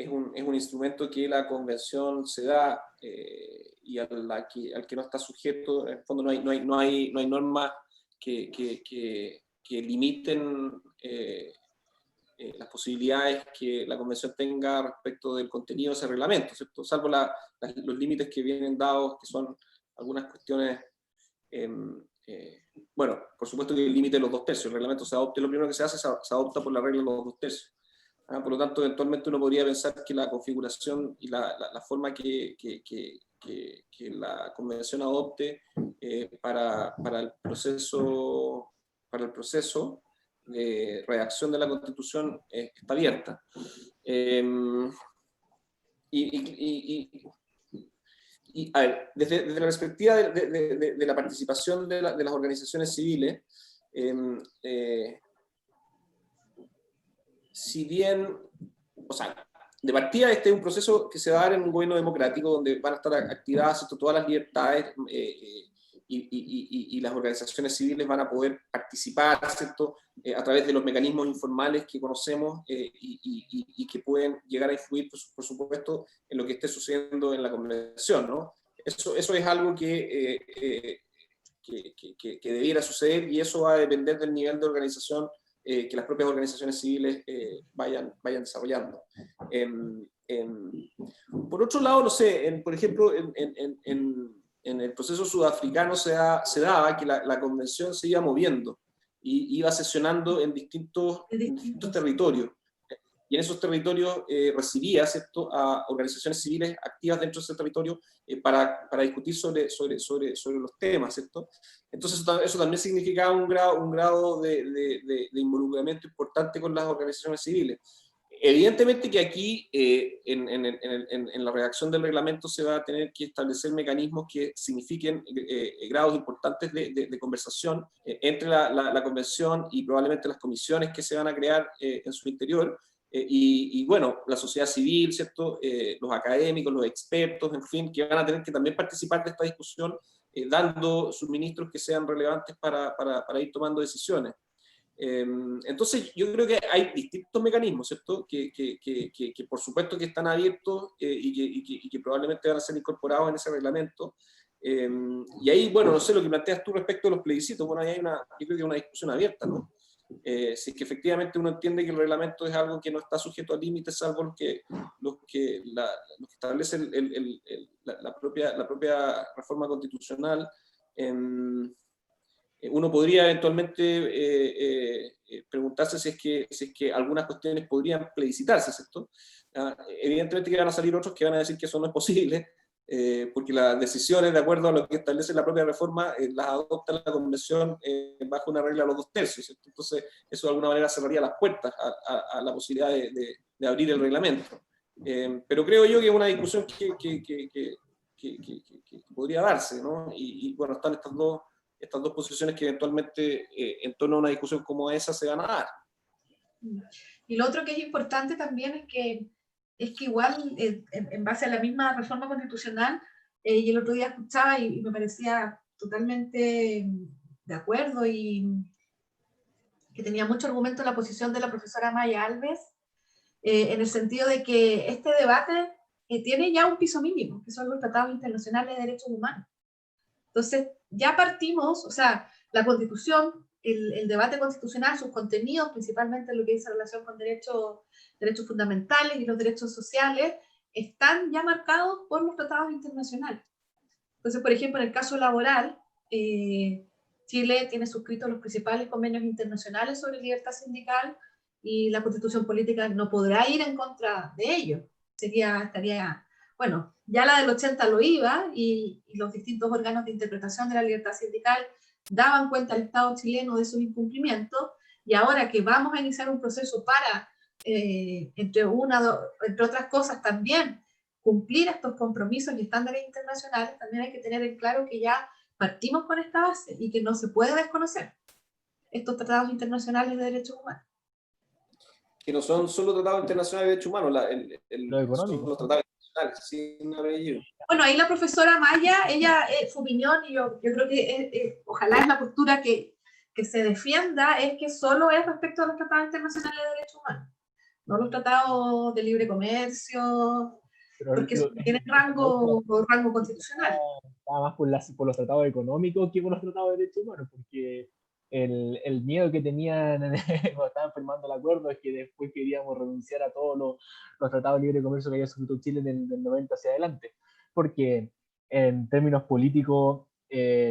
un instrumento que la convención se da y al que no está sujeto. En el fondo no hay normas que limiten las posibilidades que la convención tenga respecto del contenido de ese reglamento, ¿cierto? Salvo los límites que vienen dados, que son algunas cuestiones. Bueno, por supuesto que el límite de los 2/3, el reglamento se adopte, lo primero que se hace se adopta por la regla de los 2/3. Por lo tanto, eventualmente uno podría pensar que la configuración y la forma que la convención adopte para el proceso de redacción de la Constitución está abierta. a ver, desde la perspectiva de la participación de las organizaciones civiles, si bien, o sea, de partida este es un proceso que se va a dar en un gobierno democrático donde van a estar activadas todas las libertades y las organizaciones civiles van a poder participar, ¿cierto? A través de los mecanismos informales que conocemos y que pueden llegar a influir, por supuesto, en lo que esté sucediendo en la convención, ¿no? Eso es algo que debiera suceder y eso va a depender del nivel de organización que las propias organizaciones civiles vayan desarrollando. Por otro lado, no sé, por ejemplo, en el proceso sudafricano se daba que la convención se iba moviendo y iba sesionando en distintos territorios. Y en esos territorios recibía, ¿cierto?, a organizaciones civiles activas dentro de ese territorio para discutir sobre los temas, ¿cierto? Entonces eso también significaba un grado de involucramiento importante con las organizaciones civiles. Evidentemente que aquí, en la redacción del reglamento, se va a tener que establecer mecanismos que signifiquen grados importantes de conversación entre la convención y probablemente las comisiones que se van a crear en su interior, y bueno, la sociedad civil, ¿cierto? Los académicos, los expertos, en fin, que van a tener que también participar de esta discusión, dando suministros que sean relevantes para ir tomando decisiones. Entonces yo creo que hay distintos mecanismos, ¿cierto? Que por supuesto que están abiertos y que probablemente van a ser incorporados en ese reglamento. Y ahí, bueno, no sé lo que planteas tú respecto a los plebiscitos, bueno, ahí hay yo creo que una discusión abierta, ¿no? Si es que efectivamente uno entiende que el reglamento es algo que no está sujeto a límites, salvo los que establece la propia reforma constitucional. Uno podría eventualmente preguntarse si es que algunas cuestiones podrían plebiscitarse, ¿cierto? Evidentemente que van a salir otros que van a decir que eso no es posible, porque las decisiones, de acuerdo a lo que establece la propia reforma, las adopta la Convención bajo una regla de los 2/3, ¿cierto? Entonces, eso de alguna manera cerraría las puertas a la posibilidad de abrir el reglamento. Pero creo yo que es una discusión que podría darse, ¿no? Y bueno, están estas dos posiciones que eventualmente en torno a una discusión como esa se van a dar. Y lo otro que es importante también es que igual, en base a la misma reforma constitucional, y el otro día escuchaba y me parecía totalmente de acuerdo y que tenía mucho argumento en la posición de la profesora Maya Alves, en el sentido de que este debate tiene ya un piso mínimo, que son los tratados internacionales de derechos humanos. Entonces, ya partimos, o sea, la Constitución, el debate constitucional, sus contenidos, principalmente lo que dice relación con derechos fundamentales y los derechos sociales, están ya marcados por los tratados internacionales. Entonces, por ejemplo, en el caso laboral, Chile tiene suscritos los principales convenios internacionales sobre libertad sindical y la Constitución política no podrá ir en contra de ellos. Estaría, bueno, ya la del 80 lo iba y los distintos órganos de interpretación de la libertad sindical daban cuenta al Estado chileno de sus incumplimientos, y ahora que vamos a iniciar un proceso para, entre otras cosas, también cumplir estos compromisos y estándares internacionales, también hay que tener en claro que ya partimos con esta base y que no se puede desconocer estos tratados internacionales de derechos humanos. Que no son solo tratados internacionales de derechos humanos, Lo económico, son los tratados internacionales, sin apellido. Bueno, ahí la profesora Maya, ella, su opinión, y yo creo que ojalá es la postura que se defienda, es que solo es respecto a los tratados internacionales de derechos humanos, no los tratados de libre comercio, porque tienen rango constitucional. Nada más por los tratados económicos que por los tratados de derechos humanos, porque el miedo que tenían cuando estaban firmando el acuerdo es que después queríamos renunciar a todos los tratados de libre comercio que había suscrito Chile del 90 hacia adelante, porque en términos políticos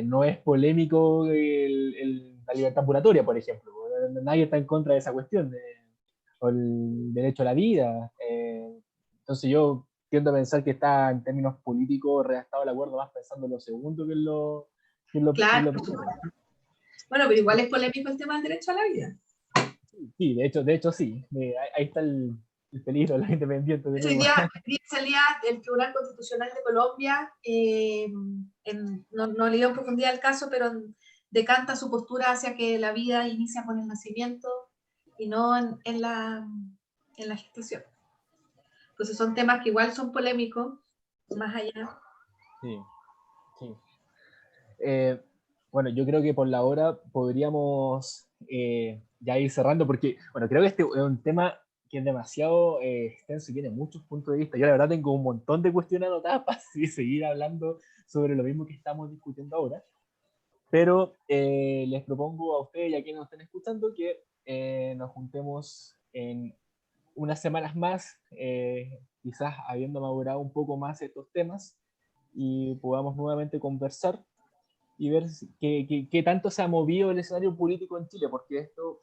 no es polémico la libertad ambulatoria, por ejemplo. Nadie está en contra de esa cuestión, o el derecho a la vida. Entonces yo tiendo a pensar que está en términos políticos redactado el acuerdo más pensando en lo segundo que en lo Claro. primero. Bueno, pero igual es polémico el tema del derecho a la vida. Sí, de hecho sí. Ahí está el peligro de los independientes de nuevo. Hoy día salía el Tribunal Constitucional de Colombia, no leí en profundidad el caso, pero decanta su postura hacia que la vida inicia con el nacimiento y no en la gestación. Entonces son temas que igual son polémicos, más allá. Sí, sí. Bueno, yo creo que por la hora podríamos ya ir cerrando, porque, bueno, creo que este es un tema que es demasiado extenso y tiene muchos puntos de vista. Yo la verdad tengo un montón de cuestiones anotadas para seguir hablando sobre lo mismo que estamos discutiendo ahora, pero les propongo a ustedes y a quienes nos estén escuchando que nos juntemos en unas semanas más, quizás habiendo madurado un poco más estos temas, y podamos nuevamente conversar y ver qué tanto se ha movido el escenario político en Chile, porque esto,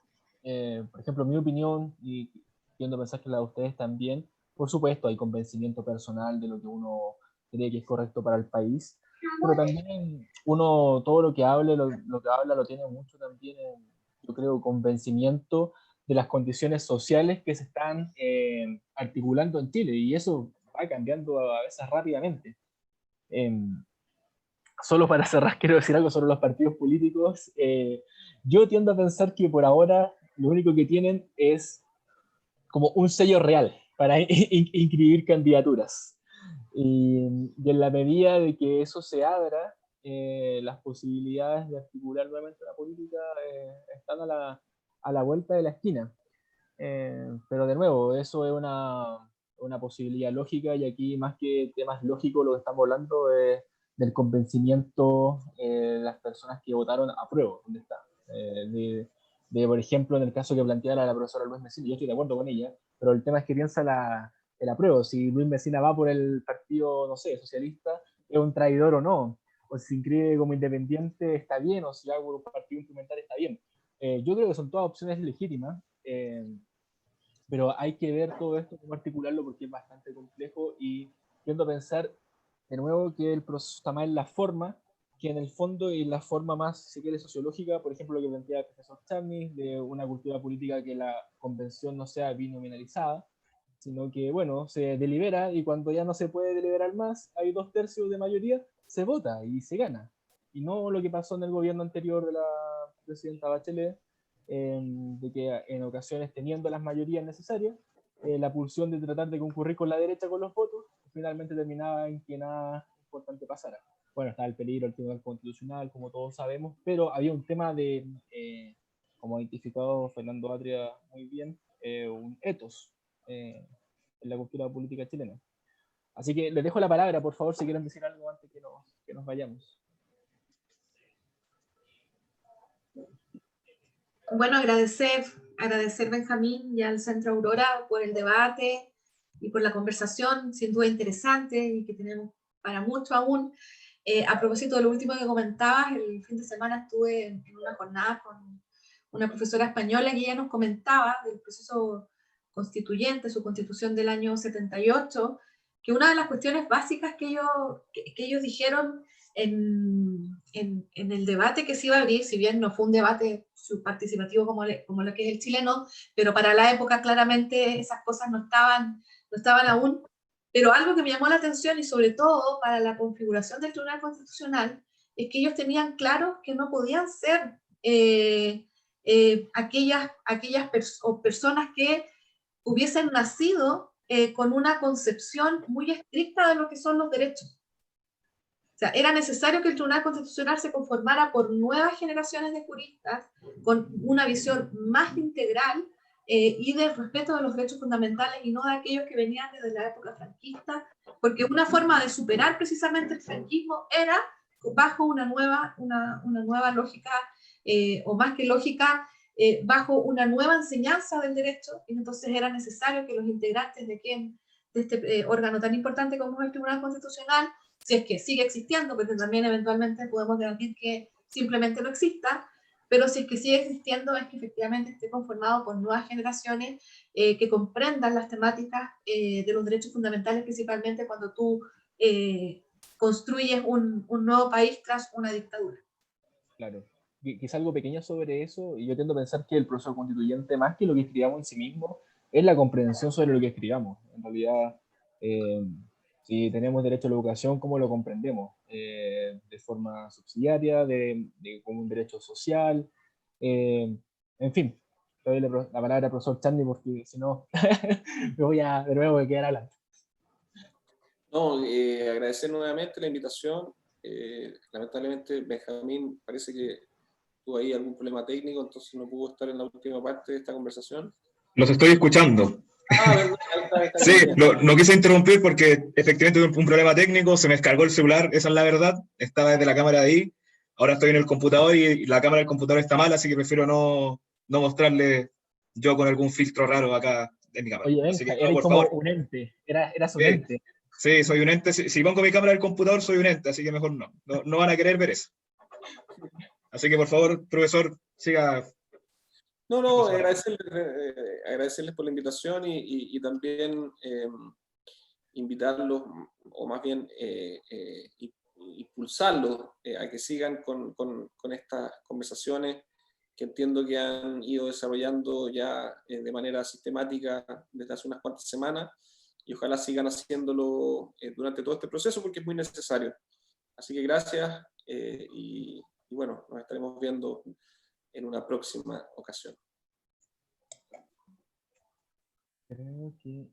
por ejemplo, mi opinión, y tiendo a pensar que la de ustedes también, por supuesto hay convencimiento personal de lo que uno cree que es correcto para el país, pero también uno, todo lo que hable, lo que habla lo tiene mucho también, yo creo, convencimiento de las condiciones sociales que se están articulando en Chile, y eso va cambiando a veces rápidamente. Solo para cerrar, quiero decir algo sobre los partidos políticos. Yo tiendo a pensar que por ahora lo único que tienen es como un sello real para inscribir candidaturas. Y en la medida de que eso se abra, las posibilidades de articular nuevamente la política están a la vuelta de la esquina. Pero de nuevo, eso es una posibilidad lógica, y aquí más que temas lógicos lo que estamos hablando es del convencimiento de las personas que votaron a prueba, ¿dónde está? Por ejemplo, en el caso que planteara la profesora Luis Mesina, yo estoy de acuerdo con ella, pero el tema es que piensa el apruebo, si Luis Mesina va por el partido, no sé, socialista, es un traidor o no, o si se inscribe como independiente está bien, o si va por un partido instrumental está bien. Yo creo que son todas opciones legítimas, pero hay que ver todo esto, cómo articularlo, porque es bastante complejo, y tiendo a pensar de nuevo que el proceso está más en la forma que en el fondo, y la forma más, si quiere, sociológica, por ejemplo, lo que plantea el profesor Charnis, de una cultura política que la convención no sea binominalizada, sino que, bueno, se delibera, y cuando ya no se puede deliberar más, hay 2/3 de mayoría, se vota y se gana. Y no lo que pasó en el gobierno anterior de la presidenta Bachelet, de que en ocasiones, teniendo las mayorías necesarias, la pulsión de tratar de concurrir con la derecha con los votos, finalmente terminaba en que nada importante pasara. Bueno, estaba el peligro del Tribunal Constitucional, como todos sabemos, pero había un tema de, como ha identificado Fernando Atria muy bien, un ethos en la cultura política chilena. Así que les dejo la palabra, por favor, si quieren decir algo antes que nos vayamos. Bueno, agradecer Benjamín y al Centro Aurora por el debate y por la conversación, sin duda interesante y que tenemos para mucho aún. A propósito de lo último que comentabas, el fin de semana estuve en una jornada con una profesora española que ella nos comentaba del proceso constituyente, su constitución del año 78, que una de las cuestiones básicas que ellos dijeron en el debate que se iba a abrir, si bien no fue un debate participativo como lo que es el chileno, pero para la época claramente esas cosas no estaban aún. Pero algo que me llamó la atención, y sobre todo para la configuración del Tribunal Constitucional, es que ellos tenían claro que no podían ser aquellas personas que hubiesen nacido con una concepción muy estricta de lo que son los derechos. O sea, era necesario que el Tribunal Constitucional se conformara por nuevas generaciones de juristas con una visión más integral y del respeto de los derechos fundamentales, y no de aquellos que venían desde la época franquista, porque una forma de superar precisamente el franquismo era bajo una nueva lógica, o más que lógica, bajo una nueva enseñanza del derecho, y entonces era necesario que los integrantes de este órgano tan importante como es el Tribunal Constitucional, si es que sigue existiendo, porque también eventualmente podemos debatir que simplemente no exista, pero si es que sigue existiendo, es que efectivamente esté conformado por nuevas generaciones que comprendan las temáticas de los derechos fundamentales, principalmente cuando tú construyes un nuevo país tras una dictadura. Claro. Quizá algo pequeño sobre eso, y yo tiendo a pensar que el proceso constituyente, más que lo que escribamos en sí mismo, es la comprensión sobre lo que escribamos. En realidad, si tenemos derecho a la educación, ¿cómo lo comprendemos? De forma subsidiaria, como un derecho social, en fin. Le doy la palabra al profesor Chandy porque si no me voy a de nuevo a quedar hablando. No, agradecer nuevamente la invitación. Lamentablemente Benjamín parece que tuvo ahí algún problema técnico, entonces no pudo estar en la última parte de esta conversación. Los estoy escuchando. Ah, verdad, ahí está, Sí, bien. no quise interrumpir porque efectivamente tuve un problema técnico, se me descargó el celular, esa es la verdad, estaba desde la cámara de ahí, ahora estoy en el computador y la cámara del computador está mal, así que prefiero no mostrarle yo con algún filtro raro acá en mi cámara. Oye, Así que Benja, no, eres por como favor. un ente, eras un Sí, ente. sí, soy un ente. Si pongo mi cámara del computador, soy un ente, así que mejor no van a querer ver eso. Así que por favor, profesor, siga. No, agradecerles por la invitación y también invitarlos, o más bien impulsarlos a que sigan con estas conversaciones que entiendo que han ido desarrollando ya de manera sistemática desde hace unas cuantas semanas, y ojalá sigan haciéndolo durante todo este proceso porque es muy necesario. Así que gracias y bueno, nos estaremos viendo en una próxima ocasión. Creo que...